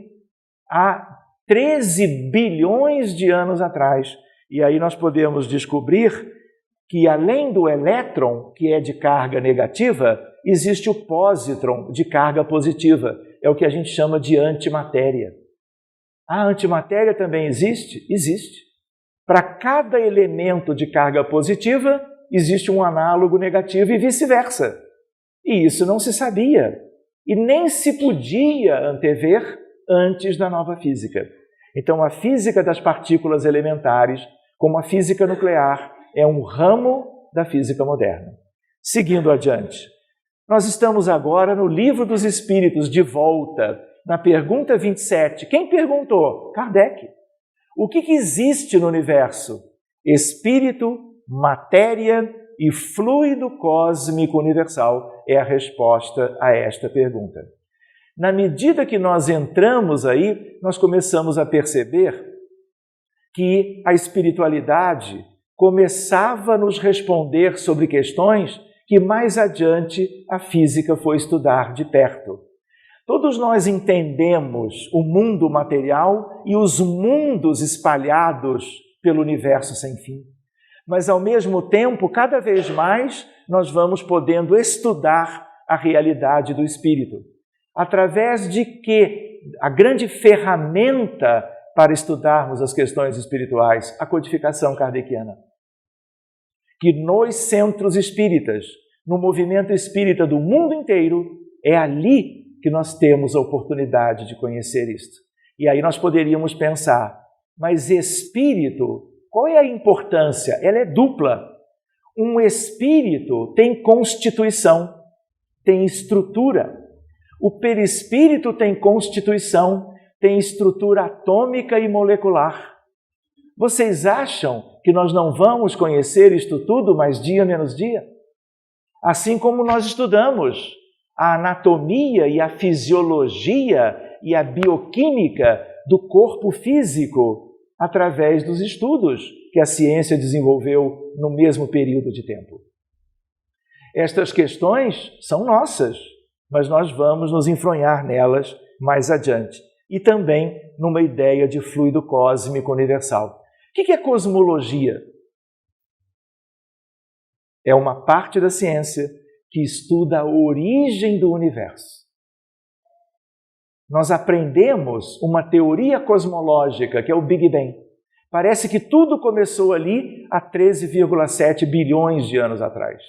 há 13 bilhões de anos atrás. E aí nós podemos descobrir que, além do elétron, que é de carga negativa, existe o pósitron, de carga positiva. É o que a gente chama de antimatéria. A antimatéria também existe? Existe. Para cada elemento de carga positiva, existe um análogo negativo e vice-versa. E isso não se sabia. E nem se podia antever antes da nova física. Então, a física das partículas elementares, como a física nuclear, é um ramo da física moderna. Seguindo adiante, nós estamos agora no Livro dos Espíritos, de volta, na pergunta 27. Quem perguntou? Kardec. O que existe no universo? Espírito, matéria e fluido cósmico universal é a resposta a esta pergunta. Na medida que nós entramos aí, nós começamos a perceber que a espiritualidade começava a nos responder sobre questões que mais adiante a física foi estudar de perto. Todos nós entendemos o mundo material e os mundos espalhados pelo universo sem fim. Mas, ao mesmo tempo, cada vez mais, nós vamos podendo estudar a realidade do espírito. Através de que a grande ferramenta para estudarmos as questões espirituais, a codificação kardeciana. Que nos centros espíritas, no movimento espírita do mundo inteiro, é ali que nós temos a oportunidade de conhecer isto. E aí nós poderíamos pensar, mas espírito, qual é a importância? Ela é dupla. Um espírito tem constituição, tem estrutura. O perispírito tem constituição, tem estrutura atômica e molecular. Vocês acham que nós não vamos conhecer isto tudo mais dia menos dia? Assim como nós estudamos a anatomia e a fisiologia e a bioquímica do corpo físico através dos estudos que a ciência desenvolveu no mesmo período de tempo. Estas questões são nossas, mas nós vamos nos enfronhar nelas mais adiante. E também numa ideia de fluido cósmico universal. O que é cosmologia? É uma parte da ciência que estuda a origem do universo. Nós aprendemos uma teoria cosmológica, que é o Big Bang. Parece que tudo começou ali há 13,7 bilhões de anos atrás.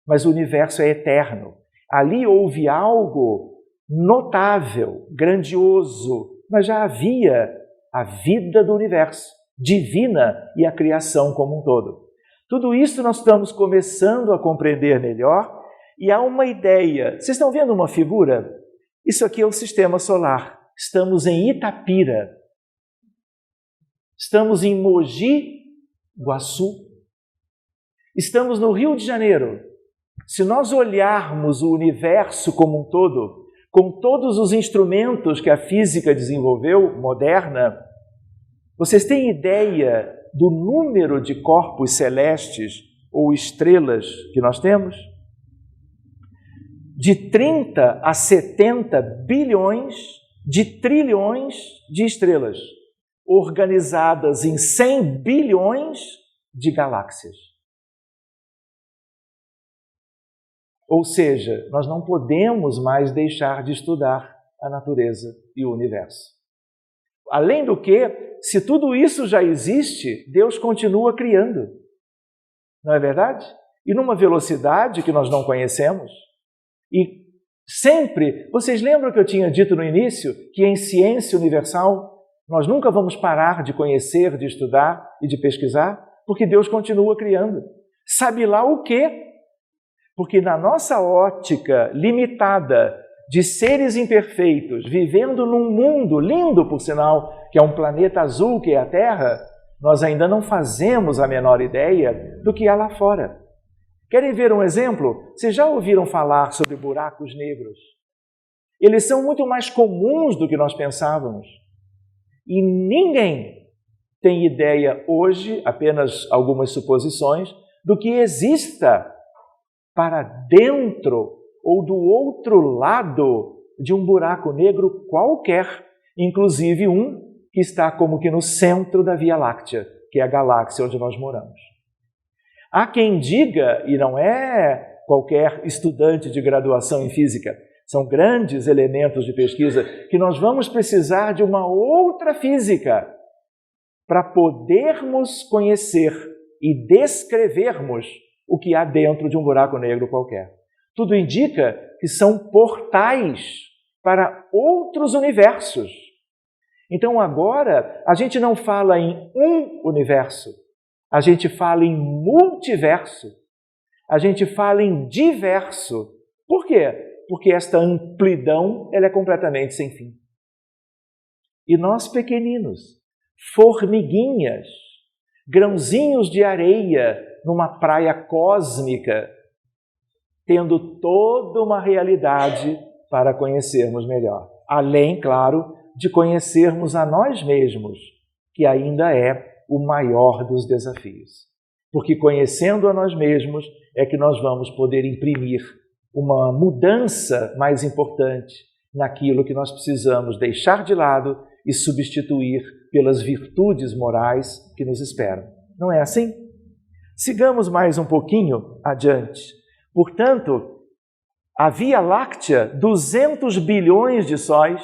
Mas o universo é eterno. Ali houve algo notável, grandioso, mas já havia a vida do universo, divina e a criação como um todo. Tudo isso nós estamos começando a compreender melhor e há uma ideia. Vocês estão vendo uma figura? Isso aqui é o sistema solar. Estamos em Itapira. Estamos em Mogi Guaçu. Estamos no Rio de Janeiro. Se nós olharmos o universo como um todo, com todos os instrumentos que a física desenvolveu, moderna, vocês têm ideia do número de corpos celestes ou estrelas que nós temos? De 30 a 70 bilhões de trilhões de estrelas, organizadas em 100 bilhões de galáxias. Ou seja, nós não podemos mais deixar de estudar a natureza e o universo. Além do que, se tudo isso já existe, Deus continua criando. Não é verdade? E numa velocidade que nós não conhecemos. E sempre, vocês lembram que eu tinha dito no início que em ciência universal nós nunca vamos parar de conhecer, de estudar e de pesquisar, porque Deus continua criando. Sabe lá o quê? Porque na nossa ótica limitada de seres imperfeitos, vivendo num mundo lindo, por sinal, que é um planeta azul, que é a Terra, nós ainda não fazemos a menor ideia do que há lá fora. Querem ver um exemplo? Vocês já ouviram falar sobre buracos negros? Eles são muito mais comuns do que nós pensávamos. E ninguém tem ideia hoje, apenas algumas suposições, do que exista para dentro ou do outro lado de um buraco negro qualquer, inclusive um que está como que no centro da Via Láctea, que é a galáxia onde nós moramos. Há quem diga, e não é qualquer estudante de graduação em física, são grandes elementos de pesquisa, que nós vamos precisar de uma outra física para podermos conhecer e descrevermos o que há dentro de um buraco negro qualquer. Tudo indica que são portais para outros universos. Então agora a gente não fala em um universo, a gente fala em multiverso, a gente fala em diverso. Por quê? Porque esta amplidão ela é completamente sem fim. E nós pequeninos, formiguinhas, grãozinhos de areia numa praia cósmica, tendo toda uma realidade para conhecermos melhor. Além, claro, de conhecermos a nós mesmos, que ainda é o maior dos desafios. Porque conhecendo a nós mesmos é que nós vamos poder imprimir uma mudança mais importante naquilo que nós precisamos deixar de lado e substituir pelas virtudes morais que nos esperam. Não é assim? Sigamos mais um pouquinho adiante. Portanto, a Via Láctea, 200 bilhões de sóis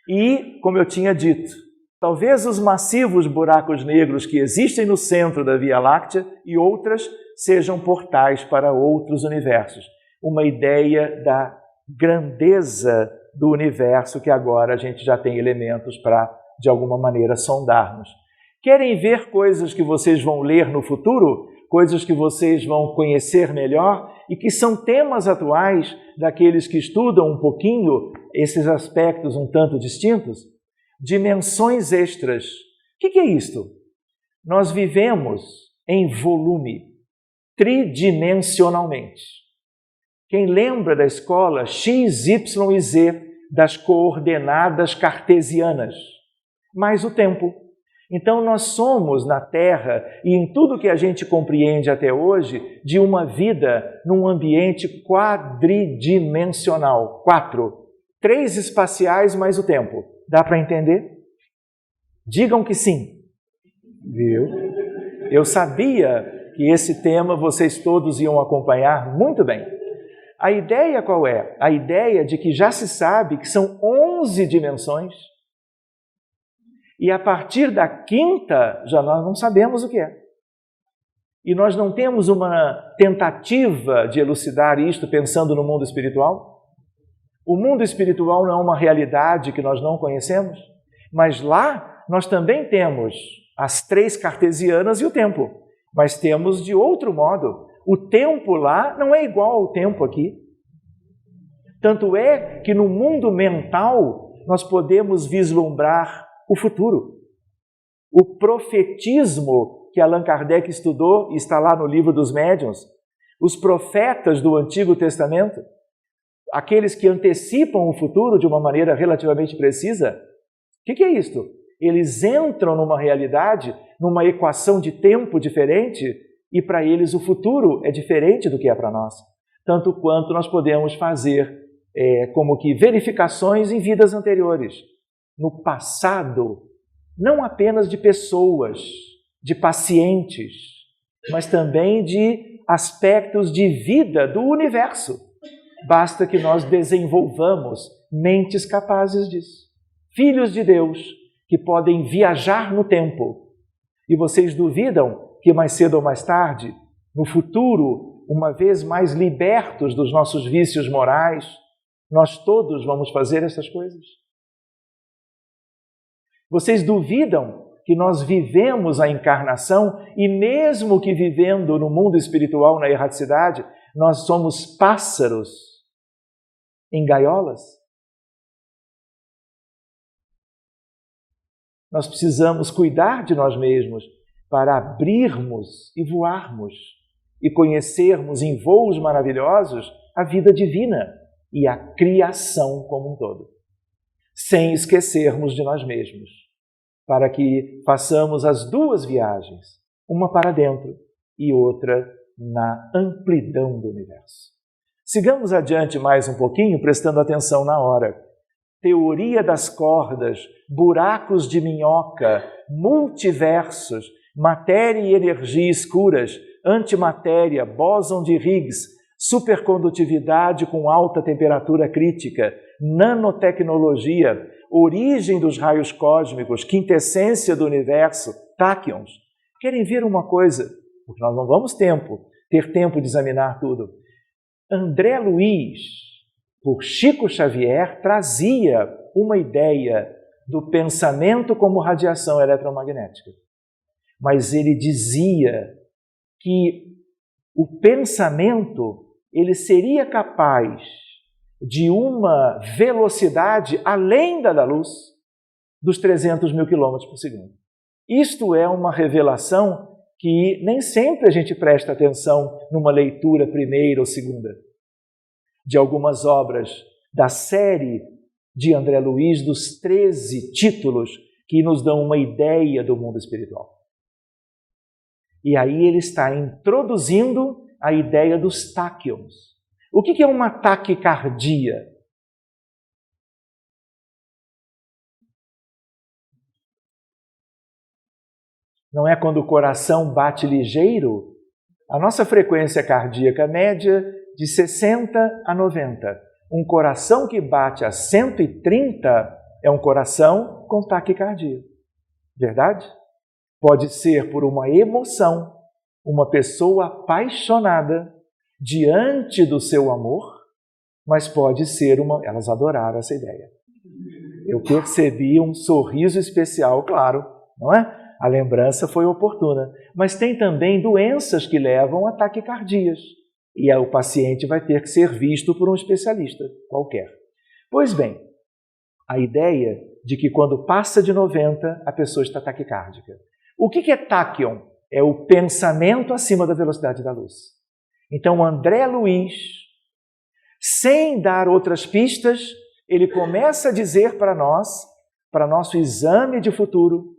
e, como eu tinha dito, talvez os massivos buracos negros que existem no centro da Via Láctea e outras sejam portais para outros universos. Uma ideia da grandeza do universo que agora a gente já tem elementos para, de alguma maneira, sondarmos. Querem ver coisas que vocês vão ler no futuro? Coisas que vocês vão conhecer melhor e que são temas atuais daqueles que estudam um pouquinho esses aspectos um tanto distintos? Dimensões extras. O que é isto? Nós vivemos em volume, tridimensionalmente. Quem lembra da escola X, Y e Z das coordenadas cartesianas? Mais o tempo. Então nós somos na Terra e em tudo que a gente compreende até hoje de uma vida num ambiente quadridimensional. 4. 3 espaciais mais o tempo. Dá para entender? Digam que sim. Viu? Eu sabia que esse tema vocês todos iam acompanhar muito bem. A ideia qual é? A ideia de que já se sabe que são 11 dimensões e a partir da 5ª já nós não sabemos o que é. E nós não temos uma tentativa de elucidar isto pensando no mundo espiritual? O mundo espiritual não é uma realidade que nós não conhecemos, mas lá nós também temos as 3 cartesianas e o tempo, mas temos de outro modo. O tempo lá não é igual ao tempo aqui. Tanto é que no mundo mental nós podemos vislumbrar o futuro. O profetismo que Allan Kardec estudou e está lá no livro dos médiuns, os profetas do Antigo Testamento, aqueles que antecipam o futuro de uma maneira relativamente precisa, o que é isto? Eles entram numa realidade, numa equação de tempo diferente e para eles o futuro é diferente do que é para nós. Tanto quanto nós podemos fazer como que verificações em vidas anteriores, no passado, não apenas de pessoas, de pacientes, mas também de aspectos de vida do universo. Basta que nós desenvolvamos mentes capazes disso. Filhos de Deus que podem viajar no tempo. E vocês duvidam que mais cedo ou mais tarde, no futuro, uma vez mais libertos dos nossos vícios morais, nós todos vamos fazer essas coisas? Vocês duvidam que nós vivemos a encarnação e mesmo que vivendo no mundo espiritual, na erraticidade, nós somos pássaros em gaiolas? Nós precisamos cuidar de nós mesmos para abrirmos e voarmos. e conhecermos em voos maravilhosos a vida divina e a criação como um todo, sem esquecermos de nós mesmos, para que façamos as duas viagens, uma para dentro e outra na amplidão do universo. Sigamos adiante mais um pouquinho, prestando atenção na hora. Teoria das cordas, buracos de minhoca, multiversos, matéria e energia escuras, antimatéria, bóson de Higgs, supercondutividade com alta temperatura crítica, nanotecnologia, origem dos raios cósmicos, quintessência do universo, táquions. Querem ver uma coisa? Porque nós não vamos ter tempo de examinar tudo. André Luiz, por Chico Xavier, trazia uma ideia do pensamento como radiação eletromagnética. Mas ele dizia que o pensamento ele seria capaz de uma velocidade além da luz dos 300 mil quilômetros por segundo. Isto é uma revelação que nem sempre a gente presta atenção numa leitura primeira ou segunda de algumas obras da série de André Luiz, dos 13 títulos que nos dão uma ideia do mundo espiritual. E aí ele está introduzindo a ideia dos táquions. O que é uma taquicardia? Não é quando o coração bate ligeiro? A nossa frequência cardíaca média de 60 a 90. Um coração que bate a 130 é um coração com taquicardia. Verdade? Pode ser por uma emoção, uma pessoa apaixonada diante do seu amor, mas pode ser Elas adoraram essa ideia. Eu percebi um sorriso especial, claro, não é? A lembrança foi oportuna. Mas tem também doenças que levam a taquicardias. E o paciente vai ter que ser visto por um especialista qualquer. Pois bem, a ideia de que quando passa de 90, a pessoa está taquicárdica. O que é táquion? É o pensamento acima da velocidade da luz. Então, André Luiz, sem dar outras pistas, ele começa a dizer para nós, para nosso exame de futuro,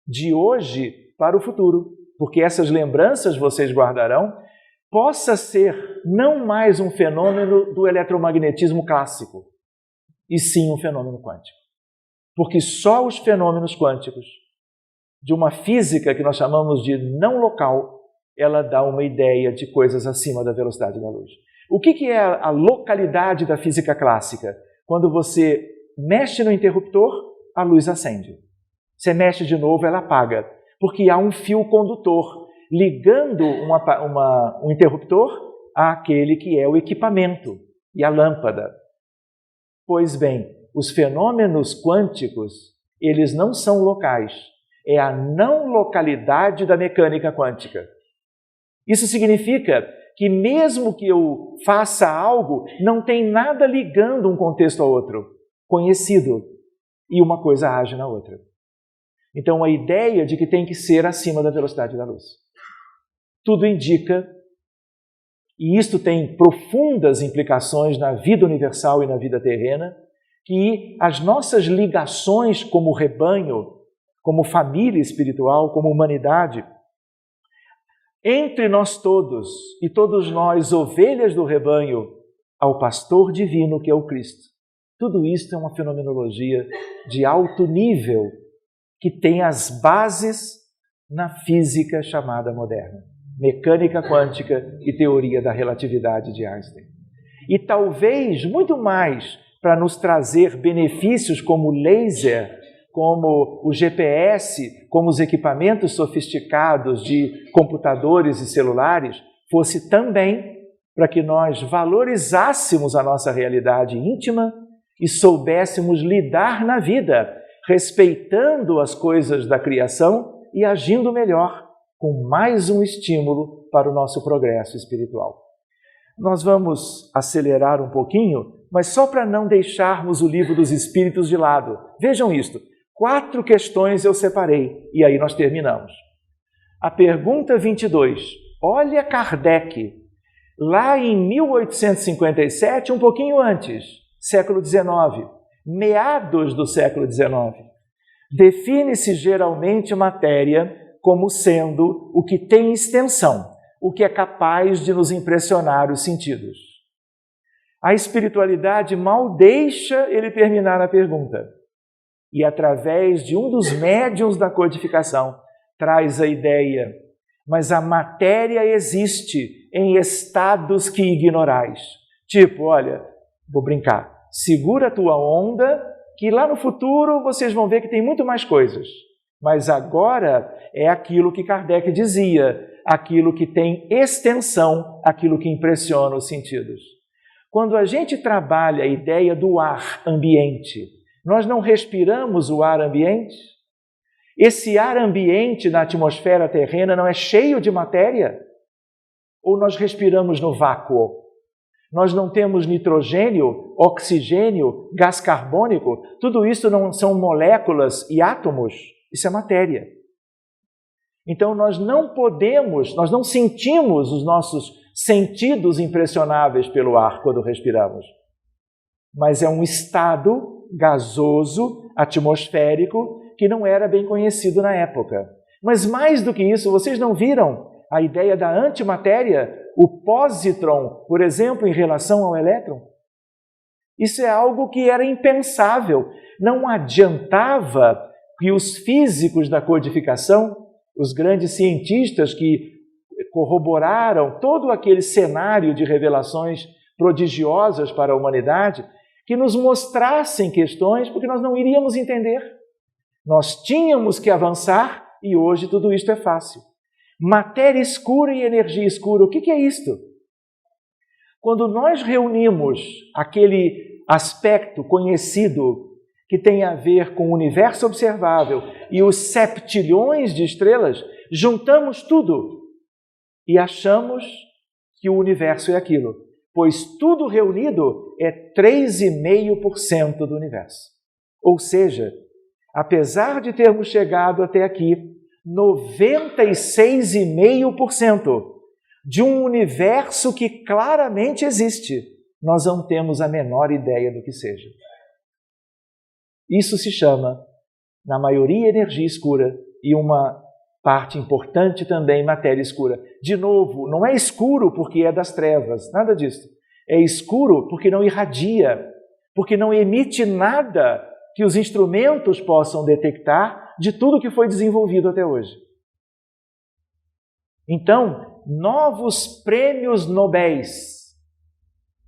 de hoje para o futuro, porque essas lembranças vocês guardarão, possa ser não mais um fenômeno do eletromagnetismo clássico, e sim um fenômeno quântico. Porque só os fenômenos quânticos, de uma física que nós chamamos de não local, ela dá uma ideia de coisas acima da velocidade da luz. O que é a localidade da física clássica? Quando você mexe no interruptor, a luz acende. Você mexe de novo, ela apaga, porque há um fio condutor ligando um interruptor àquele que é o equipamento e a lâmpada. Pois bem, os fenômenos quânticos, eles não são locais, é a não localidade da mecânica quântica. Isso significa que mesmo que eu faça algo, não tem nada ligando um contexto ao outro, conhecido, e uma coisa age na outra. Então, a ideia de que tem que ser acima da velocidade da luz. Tudo indica, e isto tem profundas implicações na vida universal e na vida terrena, que as nossas ligações como rebanho, como família espiritual, como humanidade, entre nós todos e todos nós, ovelhas do rebanho, ao pastor divino que é o Cristo. Tudo isso é uma fenomenologia de alto nível, que tem as bases na física chamada moderna, mecânica quântica e teoria da relatividade de Einstein. E talvez muito mais para nos trazer benefícios como o laser, como o GPS, como os equipamentos sofisticados de computadores e celulares, fosse também para que nós valorizássemos a nossa realidade íntima e soubéssemos lidar na vida, respeitando as coisas da criação e agindo melhor, com mais um estímulo para o nosso progresso espiritual. Nós vamos acelerar um pouquinho, mas só para não deixarmos o livro dos Espíritos de lado. Vejam isto, 4 questões eu separei, e aí nós terminamos. A pergunta 22, Olha Kardec, lá em 1857, um pouquinho antes, século XIX, meados do século XIX, define-se geralmente matéria como sendo o que tem extensão, o que é capaz de nos impressionar os sentidos. A espiritualidade mal deixa ele terminar a pergunta. E através de um dos médiuns da codificação, traz a ideia: mas a matéria existe em estados que ignorais. Tipo, olha, vou brincar, segura a tua onda, que lá no futuro vocês vão ver que tem muito mais coisas. Mas agora é aquilo que Kardec dizia, aquilo que tem extensão, aquilo que impressiona os sentidos. Quando a gente trabalha a ideia do ar ambiente, nós não respiramos o ar ambiente? Esse ar ambiente na atmosfera terrena não é cheio de matéria? Ou nós respiramos no vácuo? Nós não temos nitrogênio, oxigênio, gás carbônico? Tudo isso não são moléculas e átomos? Isso é matéria. Então nós não sentimos os nossos sentidos impressionáveis pelo ar quando respiramos. Mas é um estado gasoso, atmosférico, que não era bem conhecido na época. Mas mais do que isso, vocês não viram a ideia da antimatéria, o pósitron, por exemplo, em relação ao elétron? Isso é algo que era impensável. Não adiantava que os físicos da codificação, os grandes cientistas que corroboraram todo aquele cenário de revelações prodigiosas para a humanidade, que nos mostrassem questões, porque nós não iríamos entender. Nós tínhamos que avançar e hoje tudo isto é fácil. Matéria escura e energia escura, o que é isto? Quando nós reunimos aquele aspecto conhecido que tem a ver com o universo observável e os septilhões de estrelas, juntamos tudo e achamos que o universo é aquilo, pois tudo reunido é 3,5% do universo. Ou seja, apesar de termos chegado até aqui, 96,5% de um universo que claramente existe, nós não temos a menor ideia do que seja. Isso se chama, na maioria, energia escura e uma parte importante também, matéria escura. De novo, não é escuro porque é das trevas, nada disso. É escuro porque não irradia, porque não emite nada que os instrumentos possam detectar de tudo que foi desenvolvido até hoje. Então, novos prêmios nobéis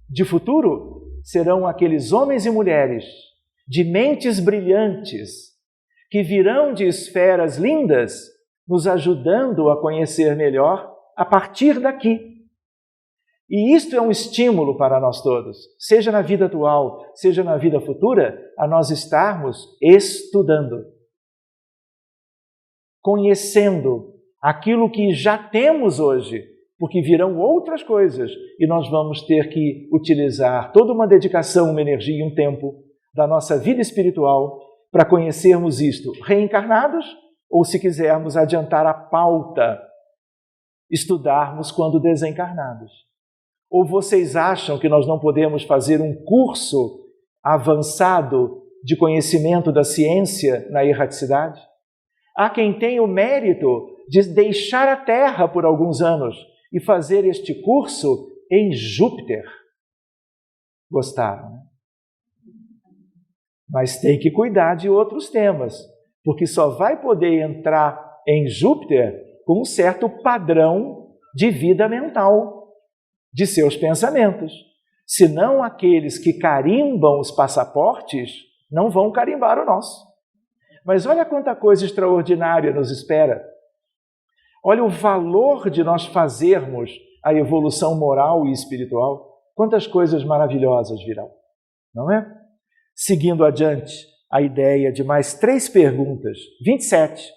de futuro serão aqueles homens e mulheres de mentes brilhantes que virão de esferas lindas, nos ajudando a conhecer melhor a partir daqui. E isto é um estímulo para nós todos, seja na vida atual, seja na vida futura, a nós estarmos estudando, conhecendo aquilo que já temos hoje, porque virão outras coisas e nós vamos ter que utilizar toda uma dedicação, uma energia e um tempo da nossa vida espiritual para conhecermos isto reencarnados ou, se quisermos adiantar a pauta, estudarmos quando desencarnados. Ou vocês acham que nós não podemos fazer um curso avançado de conhecimento da ciência na erraticidade? Há quem tenha o mérito de deixar a Terra por alguns anos e fazer este curso em Júpiter. Gostaram, né? Mas tem que cuidar de outros temas, porque só vai poder entrar em Júpiter com um certo padrão de vida mental, de seus pensamentos. Senão aqueles que carimbam os passaportes não vão carimbar o nosso. Mas olha quanta coisa extraordinária nos espera. Olha o valor de nós fazermos a evolução moral e espiritual. Quantas coisas maravilhosas virão, não é? Seguindo adiante, a ideia de mais 3 perguntas. 27.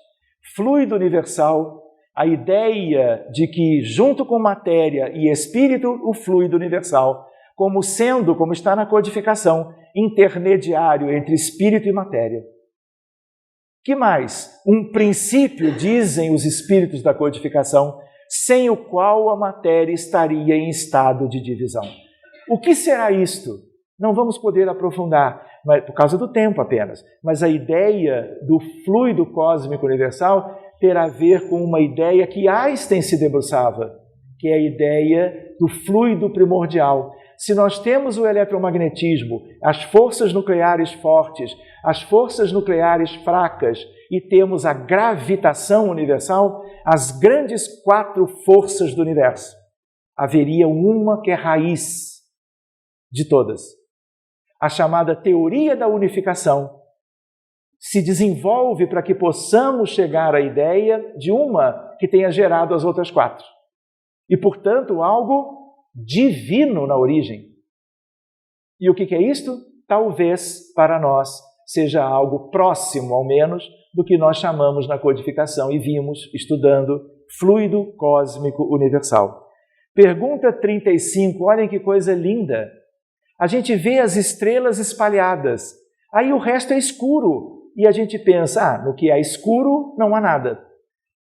Fluido universal. A ideia de que, junto com matéria e espírito, o fluido universal, como sendo, como está na codificação, intermediário entre espírito e matéria. Que mais? Um princípio, dizem os espíritos da codificação, sem o qual a matéria estaria em estado de divisão. O que será isto? Não vamos poder aprofundar, mas, por causa do tempo apenas. Mas a ideia do fluido cósmico universal terá a ver com uma ideia que Einstein se debruçava, que é a ideia do fluido primordial. Se nós temos o eletromagnetismo, as forças nucleares fortes, as forças nucleares fracas e temos a gravitação universal, as grandes 4 forças do universo, haveria uma que é raiz de todas. A chamada teoria da unificação se desenvolve para que possamos chegar à ideia de uma que tenha gerado as outras 4. E, portanto, algo divino na origem. E o que é isto? Talvez para nós seja algo próximo, ao menos, do que nós chamamos na codificação e vimos estudando fluido cósmico universal. Pergunta 35, olhem que coisa linda. A gente vê as estrelas espalhadas, aí o resto é escuro. E a gente pensa, no que é escuro não há nada.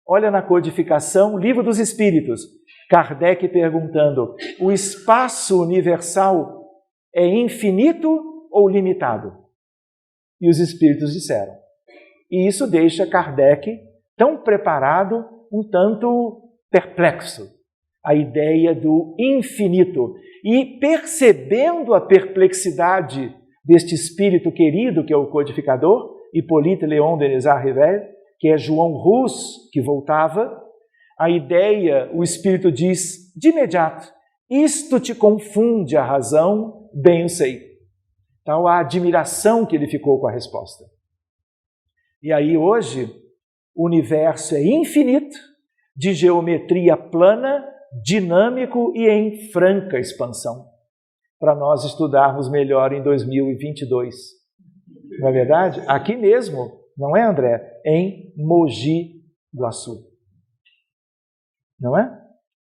Olha na codificação, Livro dos Espíritos, Kardec perguntando, o espaço universal é infinito ou limitado? E os Espíritos disseram. E isso deixa Kardec tão preparado, um tanto perplexo. A ideia do infinito. E percebendo a perplexidade deste espírito querido, que é o codificador, Hippolyte Léon Denisard Rivel, que é João Rus, que voltava, a ideia, o espírito diz, de imediato, isto te confunde a razão, bem o sei. Então, a admiração que ele ficou com a resposta. E aí, hoje, o universo é infinito, de geometria plana, dinâmico e em franca expansão, para nós estudarmos melhor em 2022. Não é verdade? Aqui mesmo, não é, André? Em Mogi Guaçu. Não é?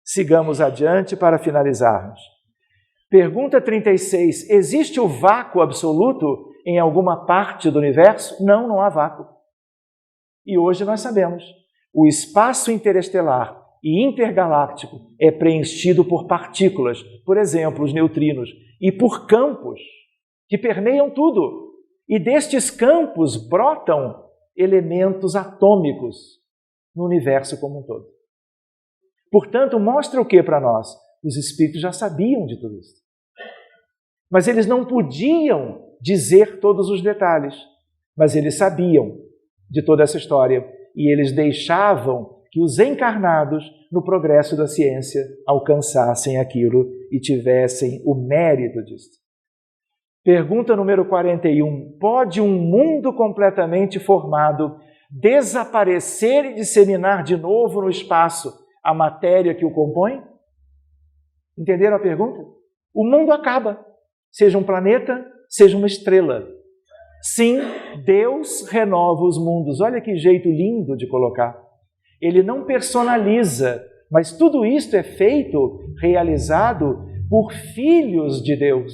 Sigamos adiante para finalizarmos. Pergunta 36. Existe o vácuo absoluto em alguma parte do universo? Não, não há vácuo. E hoje nós sabemos. O espaço interestelar e intergaláctico é preenchido por partículas, por exemplo, os neutrinos, e por campos que permeiam tudo. E destes campos brotam elementos atômicos no universo como um todo. Portanto, mostra o que para nós? Os espíritos já sabiam de tudo isso. Mas eles não podiam dizer todos os detalhes. Mas eles sabiam de toda essa história. E eles deixavam que os encarnados, no progresso da ciência, alcançassem aquilo e tivessem o mérito disso. Pergunta número 41. Pode um mundo completamente formado desaparecer e disseminar de novo no espaço a matéria que o compõe? Entenderam a pergunta? O mundo acaba, seja um planeta, seja uma estrela. Sim, Deus renova os mundos. Olha que jeito lindo de colocar. Ele não personaliza, mas tudo isto é feito, realizado por filhos de Deus,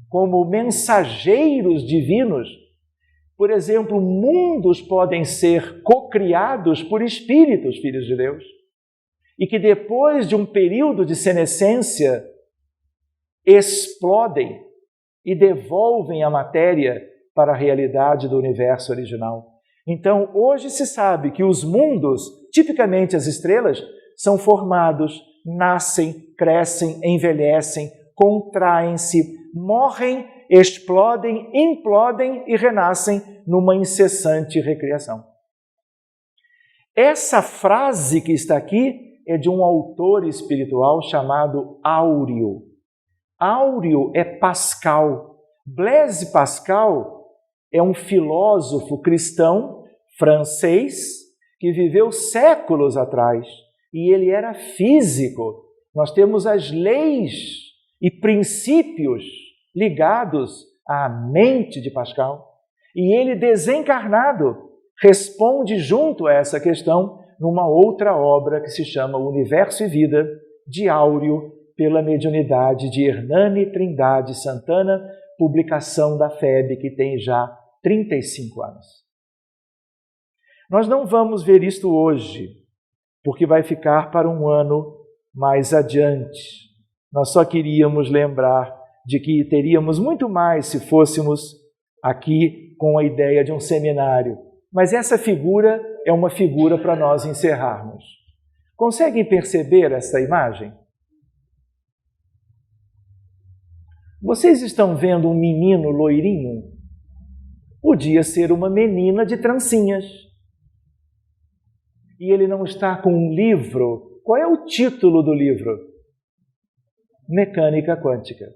como mensageiros divinos. Por exemplo, mundos podem ser cocriados por espíritos, filhos de Deus, e que depois de um período de senescência explodem e devolvem a matéria para a realidade do universo original. Então, hoje se sabe que os mundos, tipicamente as estrelas, são formados, nascem, crescem, envelhecem, contraem-se, morrem, explodem, implodem e renascem numa incessante recriação. Essa frase que está aqui é de um autor espiritual chamado Áureo. Áureo é Pascal. Blaise Pascal é um filósofo cristão francês que viveu séculos atrás e ele era físico. Nós temos as leis e princípios ligados à mente de Pascal. E ele, desencarnado, responde junto a essa questão numa outra obra que se chama Universo e Vida, de Áureo, pela mediunidade de Hernani Trindade Santana, publicação da FEB, que tem já 35 anos. Nós não vamos ver isto hoje, porque vai ficar para um ano mais adiante. Nós só queríamos lembrar de que teríamos muito mais se fôssemos aqui com a ideia de um seminário. Mas essa figura é uma figura para nós encerrarmos. Conseguem perceber essa imagem? Vocês estão vendo um menino loirinho? Podia ser uma menina de trancinhas. E ele não está com um livro. Qual é o título do livro? Mecânica Quântica.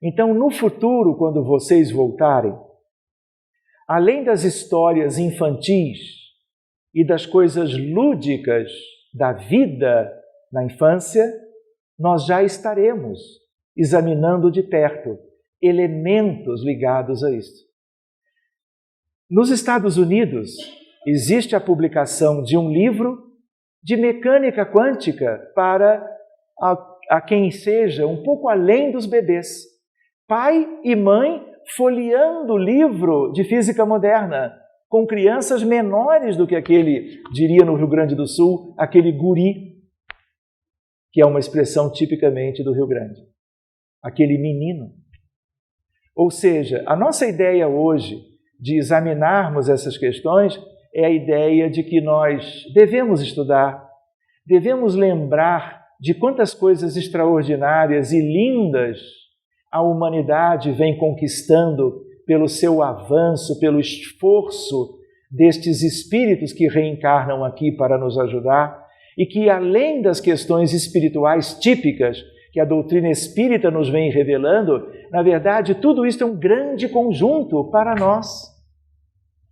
Então, no futuro, quando vocês voltarem, além das histórias infantis e das coisas lúdicas da vida na infância, nós já estaremos examinando de perto elementos ligados a isso. Nos Estados Unidos, existe a publicação de um livro de mecânica quântica para a quem seja um pouco além dos bebês. Pai e mãe folheando o livro de física moderna com crianças menores do que aquele, diria no Rio Grande do Sul, aquele guri, que é uma expressão tipicamente do Rio Grande. Aquele menino. Ou seja, a nossa ideia hoje de examinarmos essas questões é a ideia de que nós devemos estudar, devemos lembrar de quantas coisas extraordinárias e lindas a humanidade vem conquistando pelo seu avanço, pelo esforço destes espíritos que reencarnam aqui para nos ajudar e que, além das questões espirituais típicas que a doutrina espírita nos vem revelando, na verdade, tudo isso é um grande conjunto para nós.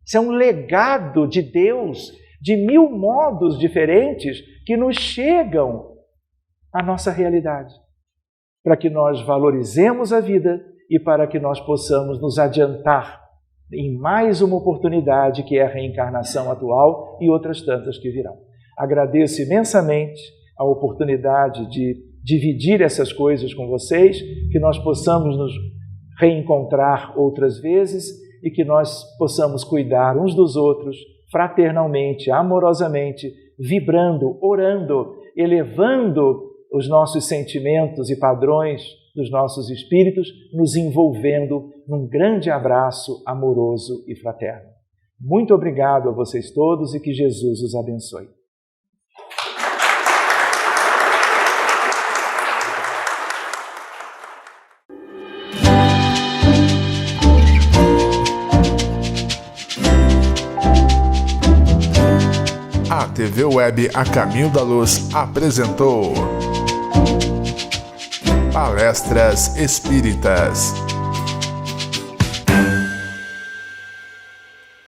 Isso é um legado de Deus, de 1000 modos diferentes que nos chegam à nossa realidade, para que nós valorizemos a vida e para que nós possamos nos adiantar em mais uma oportunidade que é a reencarnação atual e outras tantas que virão. Agradeço imensamente a oportunidade de dividir essas coisas com vocês, que nós possamos nos reencontrar outras vezes e que nós possamos cuidar uns dos outros fraternalmente, amorosamente, vibrando, orando, elevando os nossos sentimentos e padrões dos nossos espíritos, nos envolvendo num grande abraço amoroso e fraterno. Muito obrigado a vocês todos e que Jesus os abençoe. A TV Web A Caminho da Luz apresentou Palestras Espíritas.